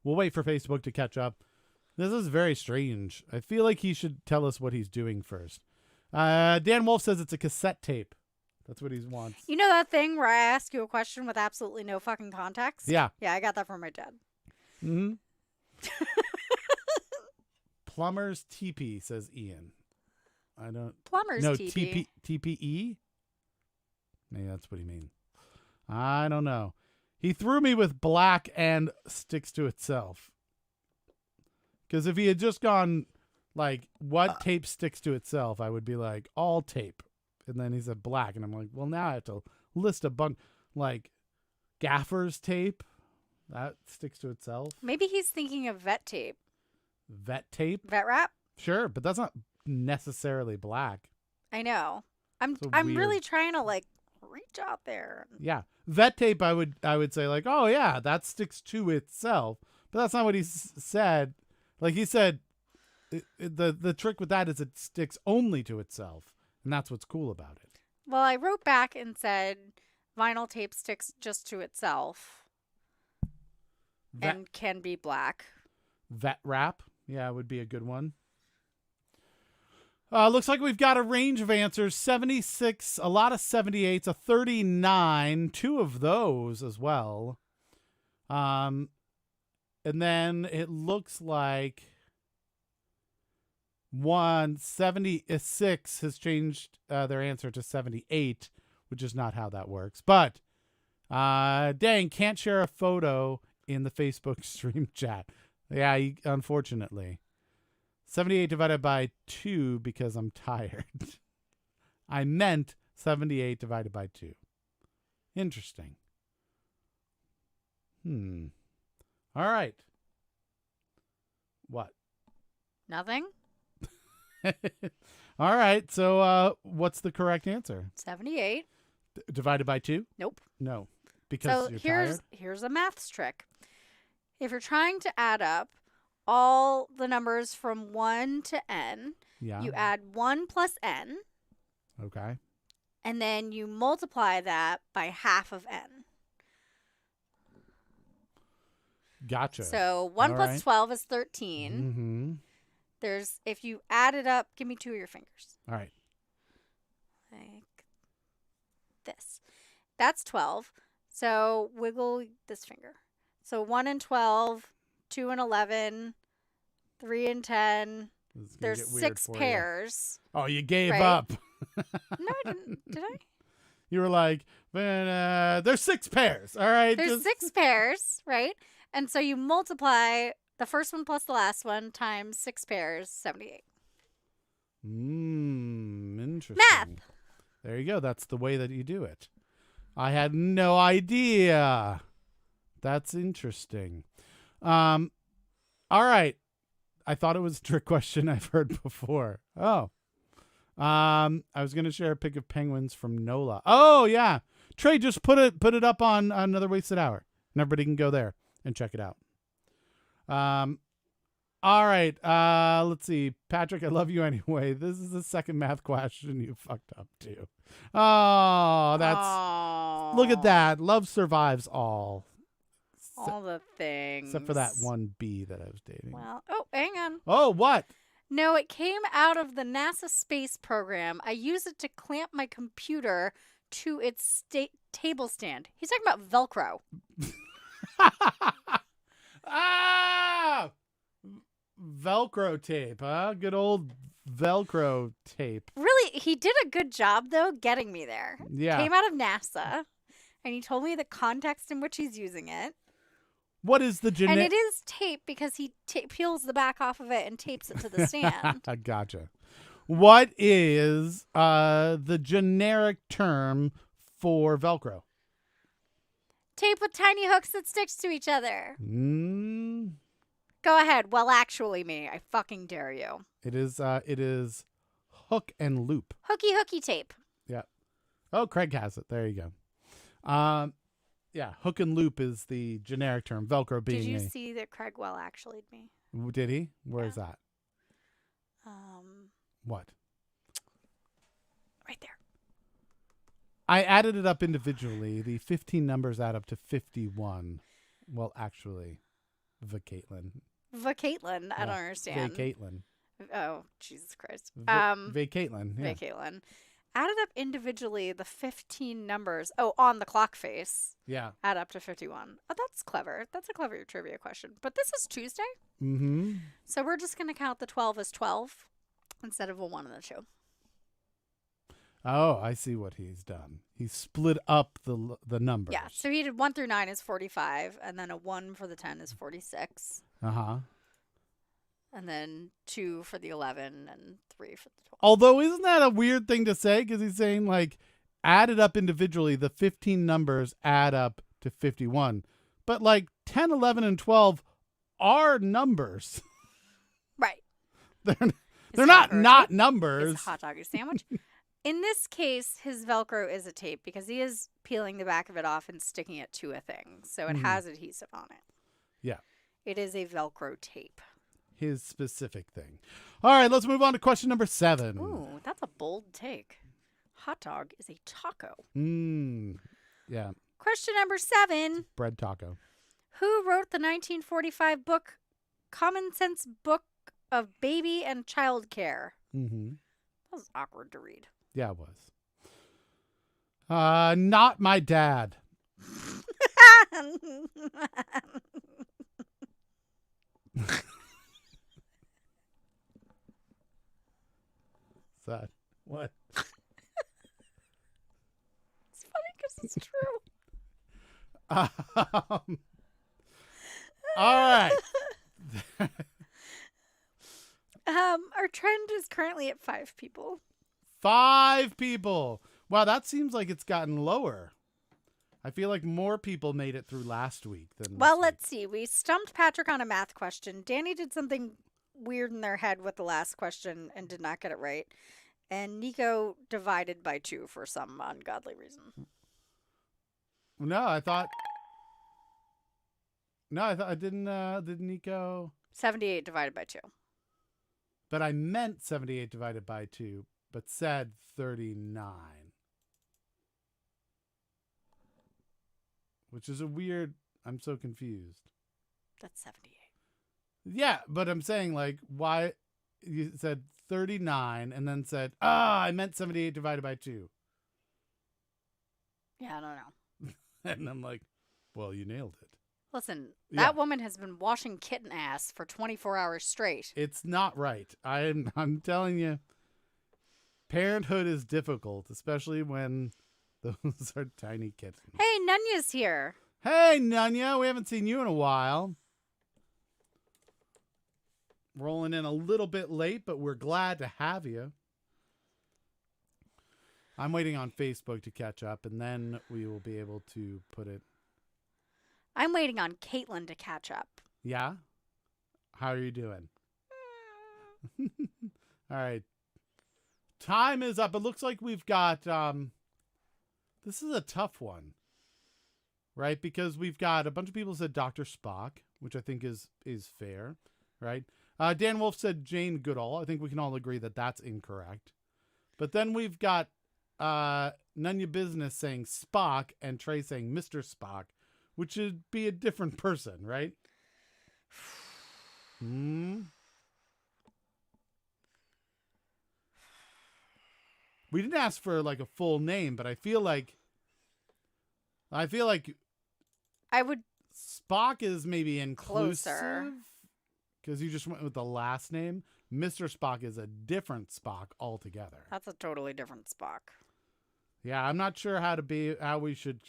We'll wait for Facebook to catch up. This is very strange. I feel like he should tell us what he's doing first. Dan Wolf says it's a cassette tape. That's what he wants. You know that thing where I ask you a question with absolutely no fucking context? Yeah. Yeah, I got that from my dad. Mm-hmm. Plumber's TP, says Ian. I don't... Plumber's No, TP. TPE? Maybe that's what he means. I don't know. He threw me with black and sticks to itself. Because if he had just gone, like, what tape sticks to itself, I would be like, all tape. And then he said black. And I'm like, well, now I have to list a bunch, like, gaffer's tape. That sticks to itself. Maybe he's thinking of vet tape. Vet tape? Vet wrap? Sure, but that's not necessarily black. I know. I'm So really weird. trying to, like, reach out there. Yeah. Vet tape, I would say, like, oh, yeah, that sticks to itself. But that's not what he said. Like, he said the trick with that is it sticks only to itself. And that's what's cool about it. Well, I wrote back and said vinyl tape sticks just to itself and can be black. Vet wrap. Yeah, would be a good one. Looks like we've got a range of answers. 76, a lot of 78s, a 39, 2 of those as well. And then it looks like 76 has changed their answer to 78, which is not how that works. But, dang, can't share a photo in the Facebook stream chat. Yeah, unfortunately. 78 divided by 2 because I'm tired. I meant 78 divided by 2. Interesting. All right. What? Nothing. All right. So what's the correct answer? 78. Divided by 2? Nope. No. Because So you're here's tired? here's a maths trick. If you're trying to add up all the numbers from 1 to n, Yeah. you add 1 plus n, Okay. and then you multiply that by half of n. Gotcha. So 1 All plus right. 12 is 13. Mm-hmm. If you add it up, give me 2 of your fingers. All right. Like this. That's 12. So wiggle this finger. So 1 and 12, 2 and 11, 3 and 10. This is gonna There's get weird 6 for you. pairs. Oh, you gave Right? up. No, I didn't. Did I? You were like, there's 6 pairs. All right. There's 6 pairs, right? And so you multiply the first one plus the last one times 6 pairs, 78. Interesting. Math. There you go. That's the way that you do it. I had no idea. That's interesting. All right. I thought it was a trick question I've heard before. Oh. I was going to share a pic of penguins from NOLA. Oh, yeah. Trey, just put it up on Another Wasted Hour, and everybody can go there and check it out. All right. Let's see. Patrick, I love you anyway. This is the second math question you fucked up too. Oh, that's look at that. Love survives all. All the things. Except for that one B that I was dating. Well, oh, hang on. Oh, what? No, it came out of the NASA space program. I use it to clamp my computer to its table stand. He's talking about Velcro. Ah! Velcro tape, huh? Good old Velcro tape. Really, he did a good job, though, getting me there. Yeah. Came out of NASA, and he told me the context in which he's using it. What is the And genetic? it is tape because he peels the back off of it and tapes it to the stand. Gotcha. What is the generic term for Velcro? Tape with tiny hooks that sticks to each other. Go ahead. Well, actually, me. I fucking dare you. It is hook and loop. Hooky tape. Yeah. Oh, Craig has it. There you go. Yeah, hook and loop is the generic term. Velcro being Did you see that Craig well actually'd me? Did he? Where's that? What? Right there. I added it up individually. The 15 numbers add up to 51. Well, actually, Caitlin. Caitlin. I don't understand. Caitlin. Oh, Jesus Christ. Caitlin. Yeah. Caitlin. Added up individually the 15 numbers. Oh, on the clock face. Yeah. Add up to 51. Oh, that's clever. That's a clever trivia question. But this is Tuesday. Mm-hmm. So we're just going to count the 12 as 12 instead of a 1 and a 2. Oh, I see what he's done. He split up the numbers. Yeah. So he did 1 through 9 is 45. And then a 1 for the 10 is 46. Uh-huh. And then 2 for the 11 and 3 for the 12. Although, isn't that a weird thing to say? Because he's saying, like, added up individually, the 15 numbers add up to 51. But, like, 10, 11, and 12 are numbers. Right. They're not numbers. It's a hot dog sandwich. In this case, his Velcro is a tape because he is peeling the back of it off and sticking it to a thing. So it has adhesive on it. Yeah. It is a Velcro tape. His specific thing. All right, let's move on to question number 7. Ooh, that's a bold take. Hot dog is a taco. Yeah. Question number 7. Bread taco. Who wrote the 1945 book, Common Sense Book of Baby and Child Care? Mm-hmm. That was awkward to read. Yeah, it was. Not my dad. Sad. What? It's funny because it's true. All right. Our trend is currently at 5 people. 5 people. Wow, that seems like it's gotten lower. I feel like more people made it through last week than Well, this week. let's see. We stumped Patrick on a math question. Danny did something weird in their head with the last question and did not get it right. And Nico divided by 2 for some ungodly reason. No, I thought I did Nico, 78 divided by 2. but I meant 78 divided by 2, but said 39. Which is a weird, I'm so confused. That's 78. Yeah, but I'm saying, like, why you said 39 and then said, I meant 78 divided by 2. Yeah, I don't know. And I'm like, well, you nailed it. Listen, Yeah. that woman has been washing kitten ass for 24 hours straight. It's not right. I'm telling you, parenthood is difficult, especially when those are tiny kittens. Hey, Nunya's here. Hey, Nunya, we haven't seen you in a while. Rolling in a little bit late, but we're glad to have you. I'm waiting on Facebook to catch up, and then we will be able to put it. I'm waiting on Caitlin to catch up. Yeah? How are you doing? All right. Time is up. It looks like we've got this is a tough one. Right? Because we've got a bunch of people said Dr. Spock, which I think is fair, right? Dan Wolf said Jane Goodall. I think we can all agree that that's incorrect. But then we've got Nunya Business saying Spock and Trey saying Mr. Spock, which would be a different person, right? We didn't ask for like a full name, but I feel like I would Spock is maybe inclusive Closer. because you just went with the last name. Mr. Spock is a different Spock altogether. That's a totally different Spock. Yeah, I'm not sure how we should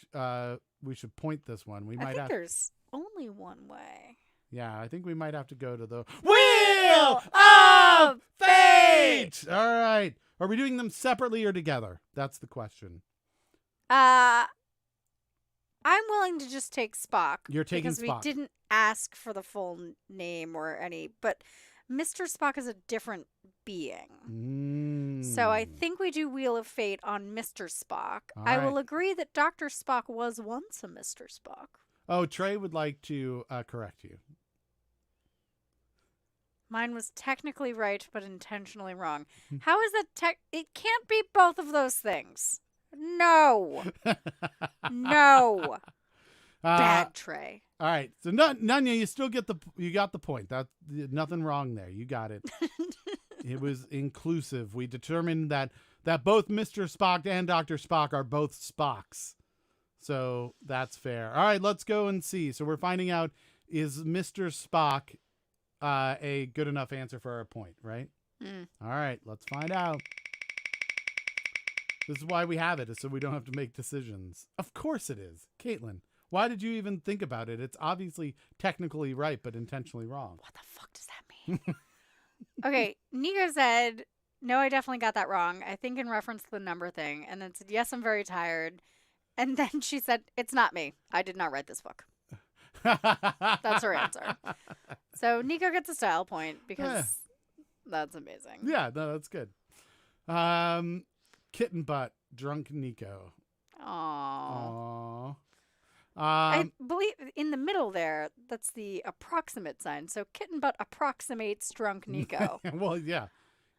point this one. We I might think have. there's only one way. Yeah, I think we might have to go to the Wheel of Fate! All right. Are we doing them separately or together? That's the question. I'm willing to just take Spock. You're taking because Spock. we didn't ask for the full name or any, but Mr. Spock is a different being. So I think we do Wheel of Fate on Mr. Spock. All I right. will agree that Dr. Spock was once a Mr. Spock. Oh, Trey would like to correct you. Mine was technically right, but intentionally wrong. How is that it can't be both of those things. No. No. Bad Trey. All right. So Nunya, you still got the point. That nothing wrong there. You got it. It was inclusive. We determined that both Mr. Spock and Dr. Spock are both Spocks. So that's fair. All right, let's go and see. So we're finding out, is Mr. Spock a good enough answer for our point, right? All right, let's find out. This is why we have it, is so we don't have to make decisions. Of course it is. Caitlin, why did you even think about it? It's obviously technically right, but intentionally wrong. What the fuck does that mean? Okay, Nico said, no, I definitely got that wrong. I think in reference to the number thing. And then said, yes, I'm very tired. And then she said, it's not me. I did not write this book. That's her answer. So Nico gets a style point because that's amazing. Yeah, no, that's good. Kitten butt, drunk Nico. Aww. Aww. I believe in the middle there, that's the approximate sign. So kitten butt approximates drunk Nico. Well, yeah.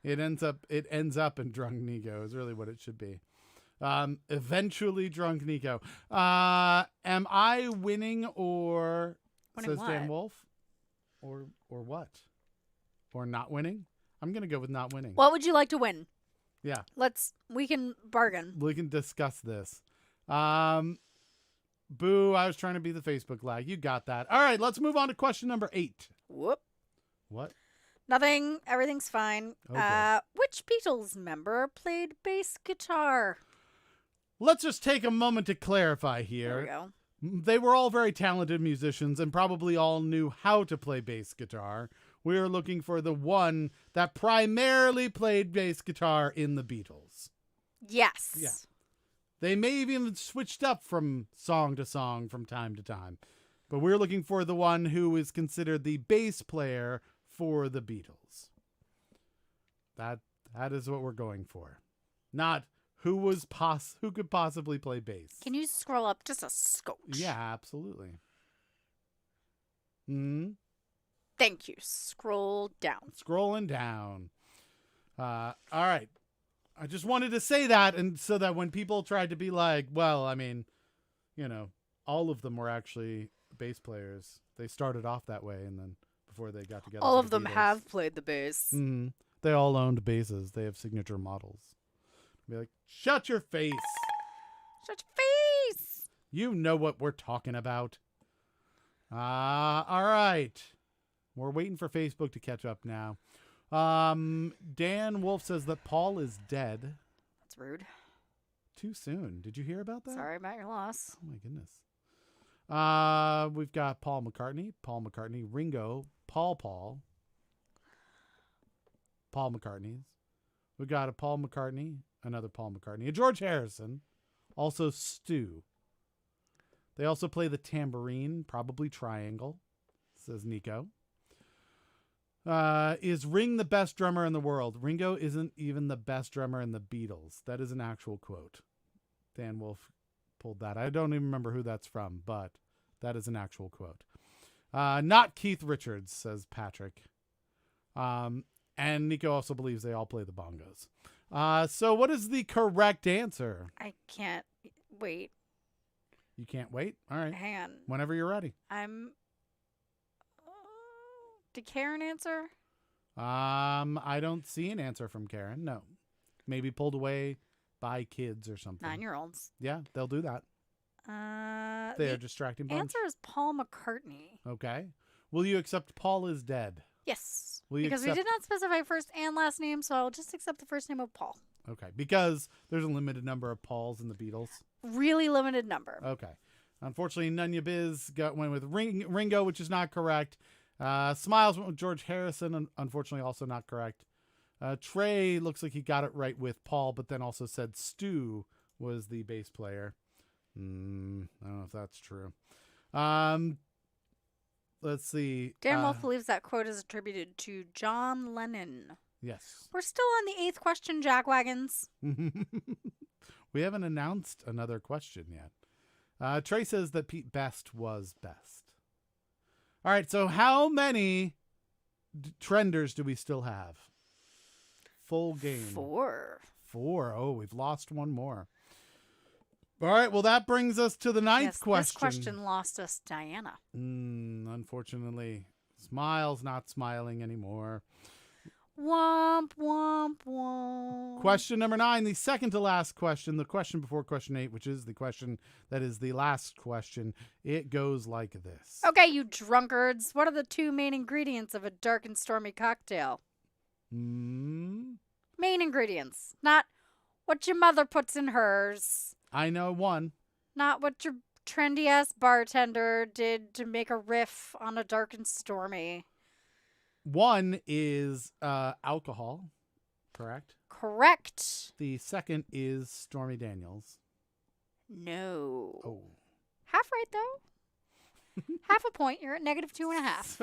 It ends up in drunk Nico is really what it should be. Eventually drunk Nico. Am I winning or Winning says Dan what? Wolf? Or what? Or not winning? I'm gonna go with not winning. What would you like to win? Yeah. We can bargain. We can discuss this. Boo, I was trying to be the Facebook lag. You got that. All right, let's move on to question number 8. Whoop. What? Nothing. Everything's fine. Okay. Which Beatles member played bass guitar? Let's just take a moment to clarify There we here. go. They were all very talented musicians and probably all knew how to play bass guitar. We are looking for the one that primarily played bass guitar in the Beatles. Yes. Yeah. They may have even switched up from song to song from time to time. But we're looking for the one who is considered the bass player for the Beatles. That is what we're going for. Not who could possibly play bass. Can you scroll up just a scotch? Yeah, absolutely. Hmm. Thank you. Scroll down. Scrolling down. All right. I just wanted to say that, and so that when people tried to be like, well, I mean, all of them were actually bass players. They started off that way, and then before they got together. All for of the them Beatles. have played the bass. Mm-hmm. They all owned basses. They have signature models. Be like, shut your face. Shut your face. You know what we're talking about. All right. We're waiting for Facebook to catch up now. Dan Wolf says that Paul is dead. That's rude. Too soon. Did you hear about that? Sorry about your loss. Oh my goodness. We've got Paul McCartney, Ringo, Paul McCartney's. We've got a Paul McCartney, another Paul McCartney, a George Harrison, also Stu. They also play the tambourine, probably triangle, says Nico. Is Ring the best drummer in the world? Ringo isn't even the best drummer in the Beatles. That is an actual quote. Dan Wolf pulled that. I don't even remember who that's from, but that is an actual quote. Not Keith Richards, says Patrick. And Nico also believes they all play the bongos. So what is the correct answer? I can't wait. You can't wait? All right. Hang on. Whenever you're ready. Did Karen answer? I don't see an answer from Karen. No. Maybe pulled away by kids or something. 9-year-olds. Yeah, they'll do that. They're The distracting bunch. answer is Paul McCartney. Okay. Will you accept Paul is dead? Yes. Will you Because we did not specify first and last name, so I'll just accept the first name of Paul. Okay. Because there's a limited number of Pauls in the Beatles. Really limited number. Okay. Unfortunately, Nunya Biz went with Ringo, which is not correct. Smiles went with George Harrison, unfortunately also not correct. Trey looks like he got it right with Paul, but then also said Stu was the bass player. I don't know if that's true. Let's see. Dan Wolf believes that quote is attributed to John Lennon. Yes. We're still on the 8th question, Jackwagons. We haven't announced another question yet. Trey says that Pete Best was best. All right, so how many trenders do we still have? Full game. 4. 4. Oh, we've lost one more. All right, well, that brings us to the 9th question. This question lost us Diana. Unfortunately, Smile's not smiling anymore. Womp, womp, womp. Question number 9, the second to last question, the question before question 8, which is the question that is the last question. It goes like this. Okay, you drunkards. What are the 2 main ingredients of a dark and stormy cocktail? Hmm. Main ingredients. Not what your mother puts in hers. I know one. Not what your trendy-ass bartender did to make a riff on a dark and stormy. One is alcohol, correct? Correct. The second is Stormy Daniels. No. Oh. Half right, though. Half a point. You're at -2.5.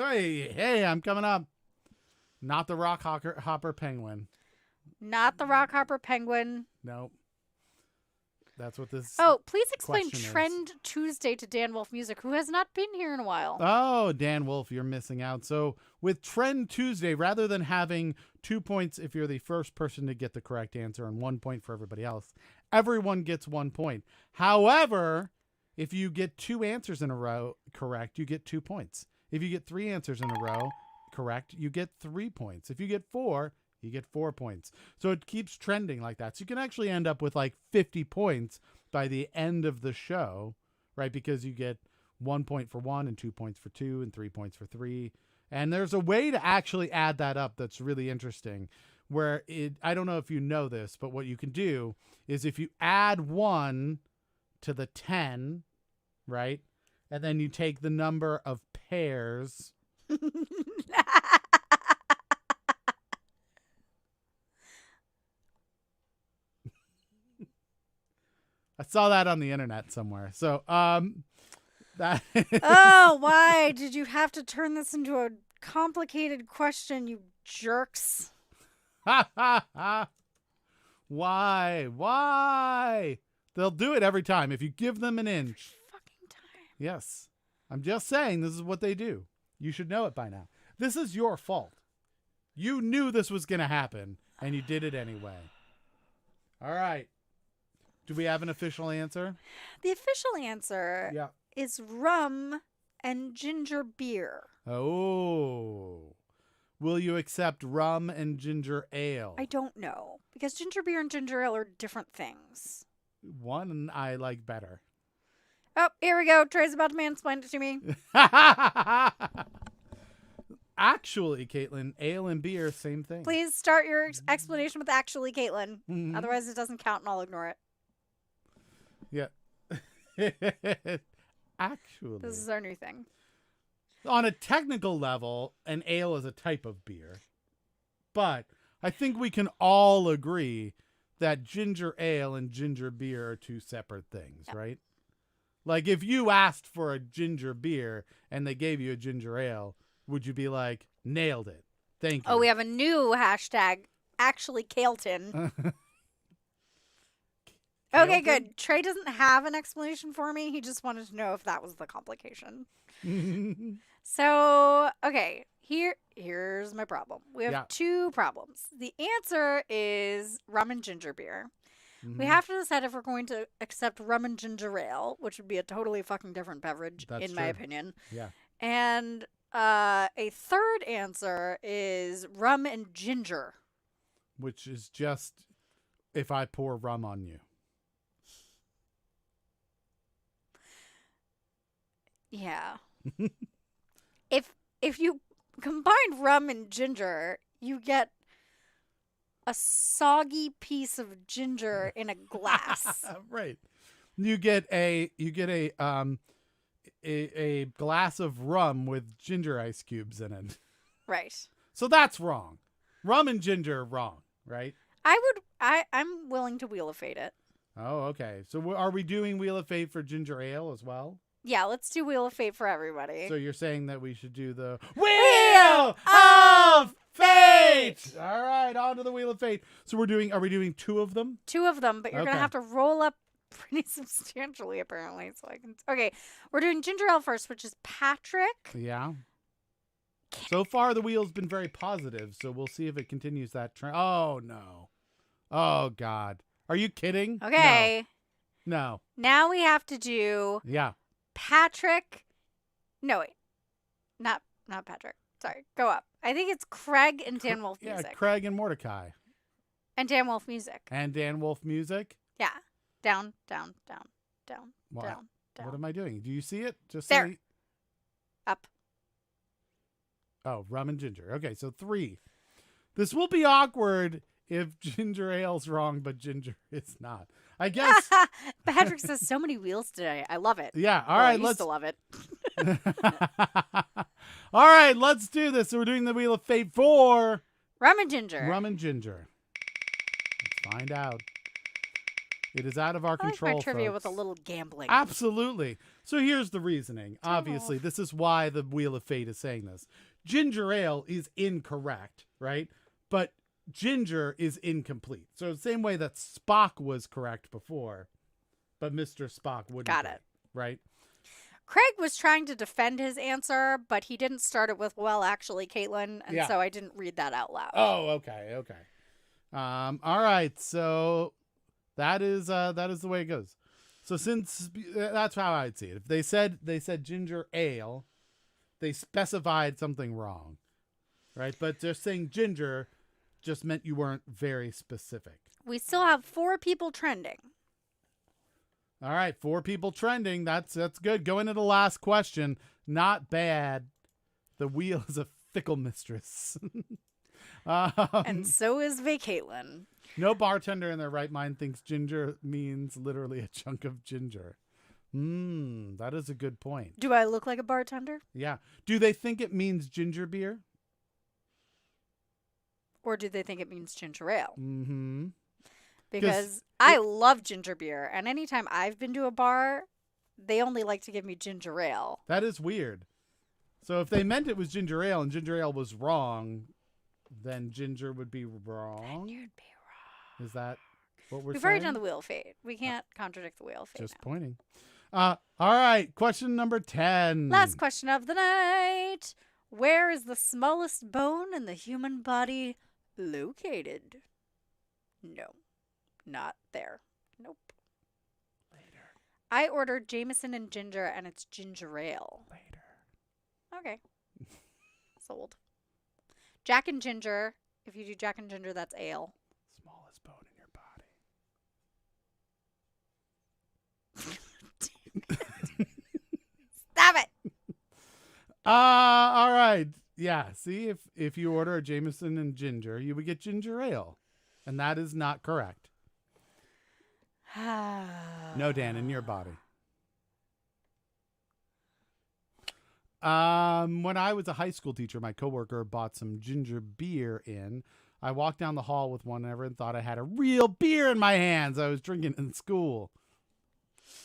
Hey, I'm coming up. Not the Rock Hopper Penguin. Not the Rock Hopper Penguin. Nope. That's what this. Oh, please explain question is. Trend Tuesday to Dan Wolf Music, who has not been here in a while. Oh, Dan Wolf, you're missing out. So with Trend Tuesday, rather than having 2 points if you're the first person to get the correct answer and 1 point for everybody else, everyone gets 1 point. However, if you get 2 answers in a row correct, you get 2 points. If you get 3 answers in a row correct, you get 3 points. If you get 4, you get 4 points. So it keeps trending like that. So you can actually end up with like 50 points by the end of the show, right? Because you get 1 point for 1 and 2 points for 2 and 3 points for 3. And there's a way to actually add that up that's really interesting where I don't know if you know this, but what you can do is if you add 1 to the 10, right? And then you take the number of pairs I saw that on the internet somewhere. So, that Oh, why did you have to turn this into a complicated question, you jerks? Why? Why? They'll do it every time if you give them an inch. Fucking time. Yes. I'm just saying this is what they do. You should know it by now. This is your fault. You knew this was going to happen and you did it anyway. All right. Do we have an official answer? The official answer Yeah. is rum and ginger beer. Oh. Will you accept rum and ginger ale? I don't know, because ginger beer and ginger ale are different things. One I like better. Oh, here we go. Trey's about to mansplain it to me. Actually, Caitlin, ale and beer, same thing. Please start your explanation with actually, Caitlin. Mhm. Otherwise, it doesn't count and I'll ignore it. Yeah. Actually. This is our new thing. On a technical level, an ale is a type of beer. But I think we can all agree that ginger ale and ginger beer are two separate things, right? Like if you asked for a ginger beer and they gave you a ginger ale, would you be like, nailed it? Thank you. Oh, we have a new hashtag, actually Kailton. Okay, Kailton? good. Trey doesn't have an explanation for me. He just wanted to know if that was the complication. So, okay, here's my problem. We have Yeah. two problems. The answer is rum and ginger beer. Mhm. We have to decide if we're going to accept rum and ginger ale, which would be a totally fucking different beverage, That's in my true. opinion. Yeah. And a third answer is rum and ginger. Which is just if I pour rum on you. Yeah. If you combine rum and ginger, you get a soggy piece of ginger in a glass. Right. You get a glass of rum with ginger ice cubes in it. Right. So that's wrong. Rum and ginger are wrong, right? I'm willing to wheel of fate it. Oh, okay. So are we doing Wheel of Fate for ginger ale as well? Yeah, let's do wheel of fate for everybody. So you're saying that we should do the Wheel of Fate. All right, on to the Wheel of Fate. So are we doing two of them? Two of them, but you're Okay. gonna have to roll up pretty substantially, apparently. So I can. Okay, we're doing ginger ale first, which is Patrick. Yeah. So far, the wheel's been very positive, so we'll see if it continues that trend. Oh, no. Oh, God. Are you kidding? Okay. No. Now we have to do Yeah. Patrick. No, wait. Not Patrick. Sorry. Go up. I think it's Craig and Dan Wolf Yeah, music. Craig and Mordecai. And Dan Wolf music. And Dan Wolf music. Yeah. Down, down, down, down, What? down, down. What am I doing? Do you see it? Just There. say- Up. Oh, rum and ginger. Okay, so 3. This will be awkward if ginger ale's wrong, but ginger is not. I guess. Patrick says so many wheels today. I love it. Yeah. All Well, I right. used Let's. to love it. All right. Let's do this. So we're doing the Wheel of Fate for Rum and ginger. rum and ginger. Let's find out. It is out of our I like control. my trivia folks. with a little gambling. Absolutely. So here's the reasoning. Obviously, this is why the Wheel of Fate is saying this. Ginger ale is incorrect, right? But ginger is incomplete. So the same way that Spock was correct before, but Mr. Spock wouldn't. Got be, it. right? Craig was trying to defend his answer, but he didn't start it with, well, actually, Caitlin, and Yeah. so I didn't read that out loud. Oh, okay. All right. So that is the way it goes. So since that's how I'd see it. If they said ginger ale, they specified something wrong, right? But just saying ginger just meant you weren't very specific. We still have 4 people trending. All right, 4 people trending. That's good. Going to the last question. Not bad. The wheel is a fickle mistress. And so is Vacaitlin. No bartender in their right mind thinks ginger means literally a chunk of ginger. That is a good point. Do I look like a bartender? Yeah. Do they think it means ginger beer? Or do they think it means ginger ale? Mm-hmm. because I love ginger beer, and anytime I've been to a bar, they only like to give me ginger ale. That is weird. So if they meant it was ginger ale and ginger ale was wrong, then ginger would be wrong. You'd be wrong. Is that what we're We've saying? already done the wheel of fate. We can't contradict the wheel of fate. Just now. pointing. All right. Question number 10. Last question of the night. Where is the smallest bone in the human body located? No, not there. Nope. Later. I ordered Jameson and ginger, and it's ginger ale. Later. Okay. Sold. Jack and ginger. If you do Jack and ginger, that's ale. Smallest bone in your body. Stop it. All right. Yeah. See, if you order a Jameson and ginger, you would get ginger ale. And that is not correct. No, Dan, in your body. When I was a high school teacher, my coworker bought some ginger beer in. I walked down the hall with one and everyone thought I had a real beer in my hands. I was drinking in school.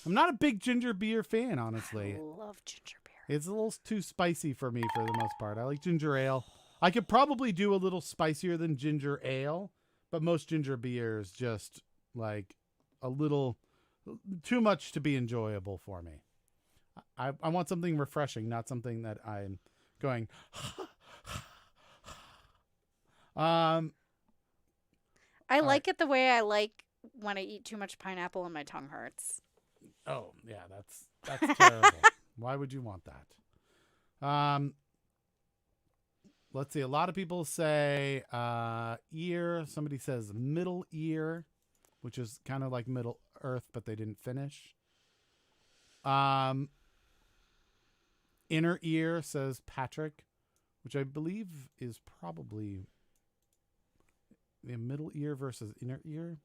I'm not a big ginger beer fan, honestly. I love ginger beer. It's a little too spicy for me for the most part. I like ginger ale. I could probably do a little spicier than ginger ale, but most ginger beers just like a little too much to be enjoyable for me. I want something refreshing, not something that I'm going. I like right. it the way I like when I eat too much pineapple and my tongue hurts. Oh yeah, that's terrible. Why would you want that? Let's see. A lot of people say ear. Somebody says middle ear, which is kind of like Middle Earth, but they didn't finish. Inner ear, says Patrick, which I believe is probably the middle ear versus inner ear.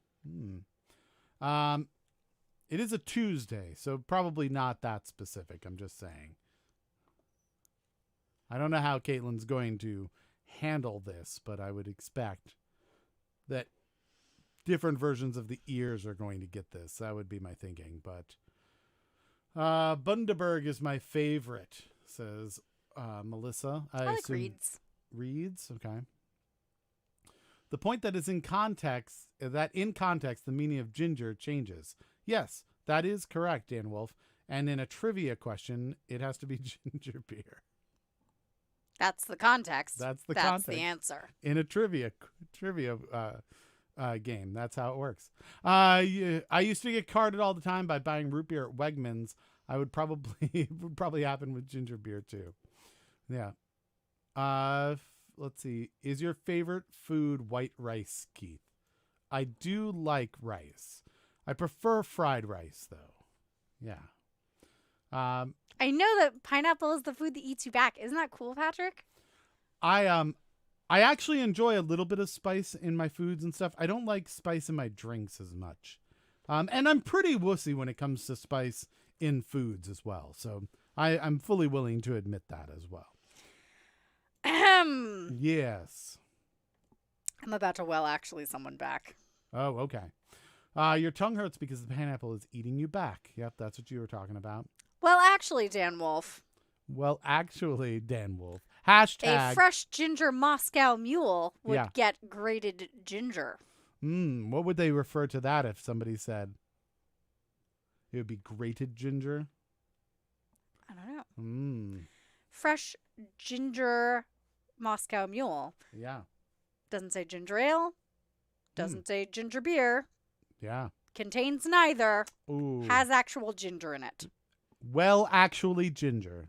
It is a Tuesday, so probably not that specific. I'm just saying. I don't know how Caitlin's going to handle this, but I would expect that different versions of the ears are going to get this. That would be my thinking. But Bundaberg is my favorite, says Melissa. I like reeds. Reeds, okay. The point that is in context, the meaning of ginger changes. Yes, that is correct, Dan Wolf. And in a trivia question, it has to be ginger beer. That's the context. That's the answer. In a trivia game, that's how it works. I used to get carded all the time by buying root beer at Wegmans. It would probably happen with ginger beer too. Yeah. Let's see. Is your favorite food white rice, Keith? I do like rice. I prefer fried rice though. Yeah. I know that pineapple is the food that eats you back. Isn't that cool, Patrick? I actually enjoy a little bit of spice in my foods and stuff. I don't like spice in my drinks as much. And I'm pretty wussy when it comes to spice in foods as well. So I'm fully willing to admit that as well. Yes. I'm about to actually someone back. Oh, okay. Your tongue hurts because the pineapple is eating you back. Yep, that's what you were talking about. Well, actually, Dan Wolf. Hashtag. A fresh ginger Moscow mule would get grated ginger. What would they refer to that if somebody said it would be grated ginger? I don't know. Fresh ginger Moscow mule. Yeah. Doesn't say ginger ale. Doesn't say ginger beer. Yeah. Contains neither. Ooh. Has actual ginger in it. Well, actually, ginger.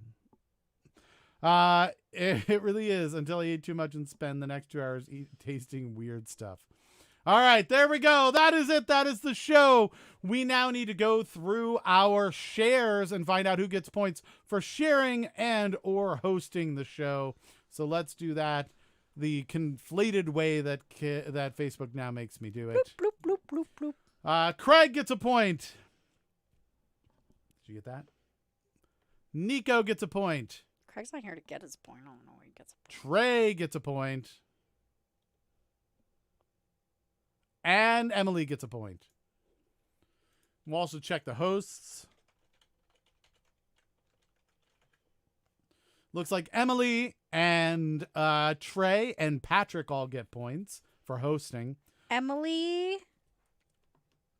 It really is until I eat too much and spend the next 2 hours tasting weird stuff. All right, there we go. That is it. That is the show. We now need to go through our shares and find out who gets points for sharing and or hosting the show. So let's do that the conflated way that that Facebook now makes me do it. Bloop, bloop, bloop, bloop, bloop. Craig gets a point. Did you get that? Nico gets a point. Craig's not here to get his point. I don't know where he gets a point. Trey gets a point. And Emily gets a point. We'll also check the hosts. Looks like Emily and Trey and Patrick all get points for hosting. Emily,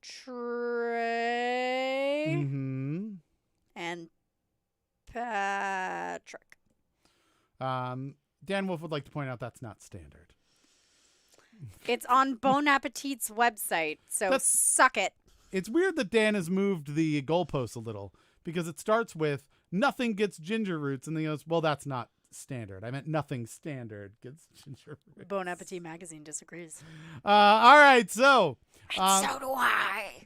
Trey, Mm-hmm. and Patrick. Dan Wolf would like to point out that's not standard. It's on Bon Appetit's website, so suck it. It's weird that Dan has moved the goalposts a little because it starts with nothing gets ginger roots and then he goes, well, that's not standard. I meant nothing standard gets ginger roots. Bon Appetit magazine disagrees. All right, so. And so do I.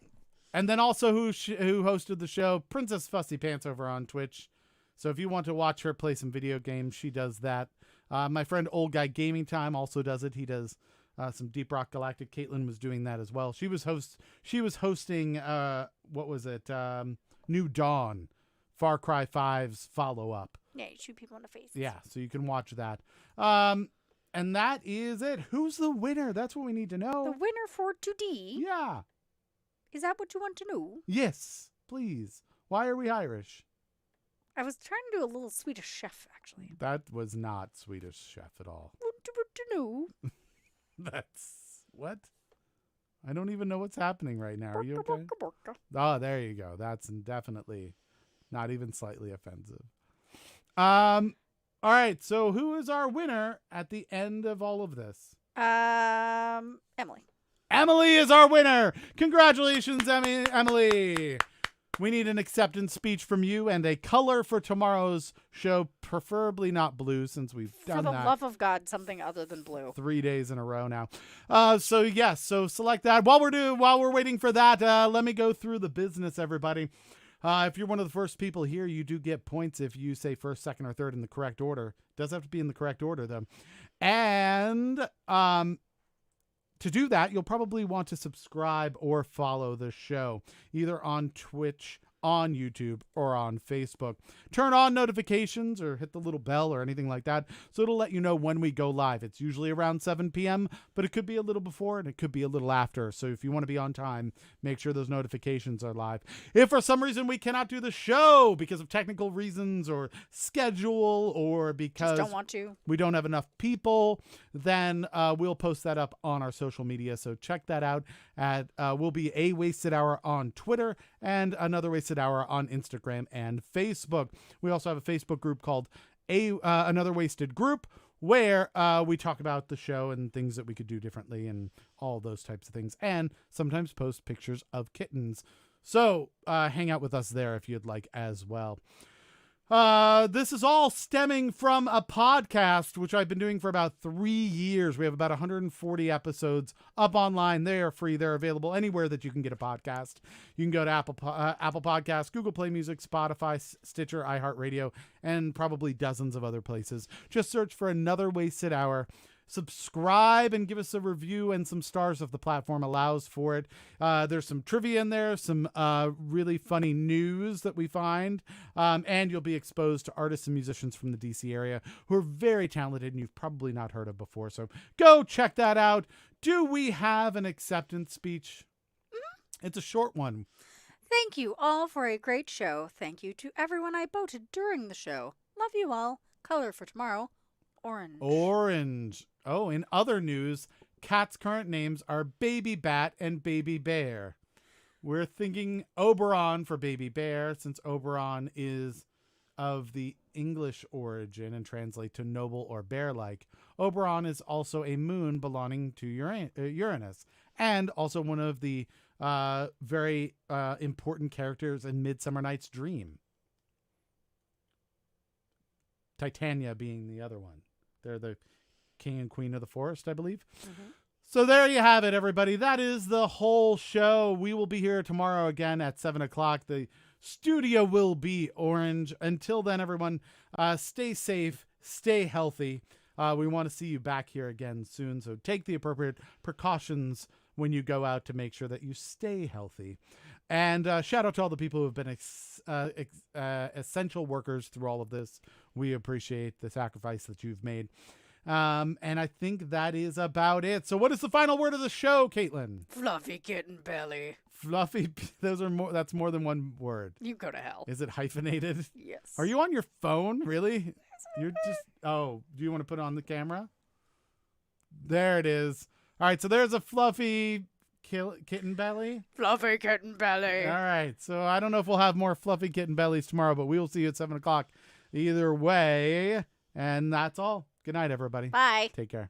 And then also who hosted the show, Princess Fussy Pants over on Twitch. So if you want to watch her play some video games, she does that. My friend Old Guy Gaming Time also does it. He does some Deep Rock Galactic. Caitlin was doing that as well. She was hosting what was it? New Dawn, Far Cry 5's follow up. Yeah, you shoot people in the face. Yeah, so you can watch that. And that is it. Who's the winner? That's what we need to know. The winner for today. Yeah. Is that what you want to know? Yes, please. Why are we Irish? I was trying to do a little Swedish chef, actually. That was not Swedish Chef at all. What do you want to know? That's what? I don't even know what's happening right now. Are you okay? Oh, there you go. That's definitely not even slightly offensive. All right. So who is our winner at the end of all of this? Emily. Emily is our winner. Congratulations, Emily. We need an acceptance speech from you and a color for tomorrow's show, preferably not blue, since we've done that. For the love of God, something other than blue. 3 days in a row now. So yes, so select that. While we're waiting for that, let me go through the business, everybody. If you're one of the first people here, you do get points if you say first, second, or third in the correct order. It does have to be in the correct order, though. And to do that, you'll probably want to subscribe or follow the show, either on Twitch, on YouTube, or on Facebook. Turn on notifications or hit the little bell or anything like that, so it'll let you know when we go live. It's usually around 7 p.m., but it could be a little before and it could be a little after. So if you want to be on time, make sure those notifications are live. If for some reason we cannot do the show because of technical reasons or schedule or because just don't want to, we don't have enough people, then we'll post that up on our social media. So check that out. We'll be A Wasted Hour on Twitter and Another Wasted Hour on Instagram and Facebook. We also have a Facebook group called Another Wasted Group, where we talk about the show and things that we could do differently and all those types of things, and sometimes post pictures of kittens. So hang out with us there if you'd like as well. This is all stemming from a podcast, which I've been doing for about 3 years. We have about 140 episodes up online. They are free. They're available anywhere that you can get a podcast. You can go to Apple Podcasts, Google Play Music, Spotify, Stitcher, iHeartRadio, and probably dozens of other places. Just search for Another Wasted Hour. Subscribe and give us a review and some stars if the platform allows for it. There's some trivia in there, some really funny news that we find, and you'll be exposed to artists and musicians from the DC area who are very talented and you've probably not heard of before. So go check that out. Do we have an acceptance speech? It's a short one. Thank you all for a great show. Thank you to everyone I voted during the show. Love you all. Color for tomorrow, orange. Orange. Oh, in other news, Cat's current names are Baby Bat and Baby Bear. We're thinking Oberon for Baby Bear, since Oberon is of the English origin and translate to noble or bear-like. Oberon is also a moon belonging to Uranus, and also one of the very important characters in Midsummer Night's Dream. Titania being the other one. They're the king and queen of the forest, I believe. Mm-hmm. So there you have it, everybody. That is the whole show. We will be here tomorrow again at 7 o'clock. The studio will be orange. Until then, everyone, stay safe, stay healthy. We want to see you back here again soon. So take the appropriate precautions when you go out to make sure that you stay healthy. And shout out to all the people who have been essential workers through all of this. We appreciate the sacrifice that you've made. And I think that is about it. So what is the final word of the show, Caitlin? Fluffy kitten belly. Fluffy. Those are more. That's more than one word. You go to hell. Is it hyphenated? Yes. Are you on your phone? Really? You're just. Oh, do you want to put it on the camera? There it is. All right. So there's a fluffy kitten belly. Fluffy kitten belly. All right. So I don't know if we'll have more fluffy kitten bellies tomorrow, but we will see you at 7 o'clock. Either way. And that's all. Good night, everybody. Bye. Take care.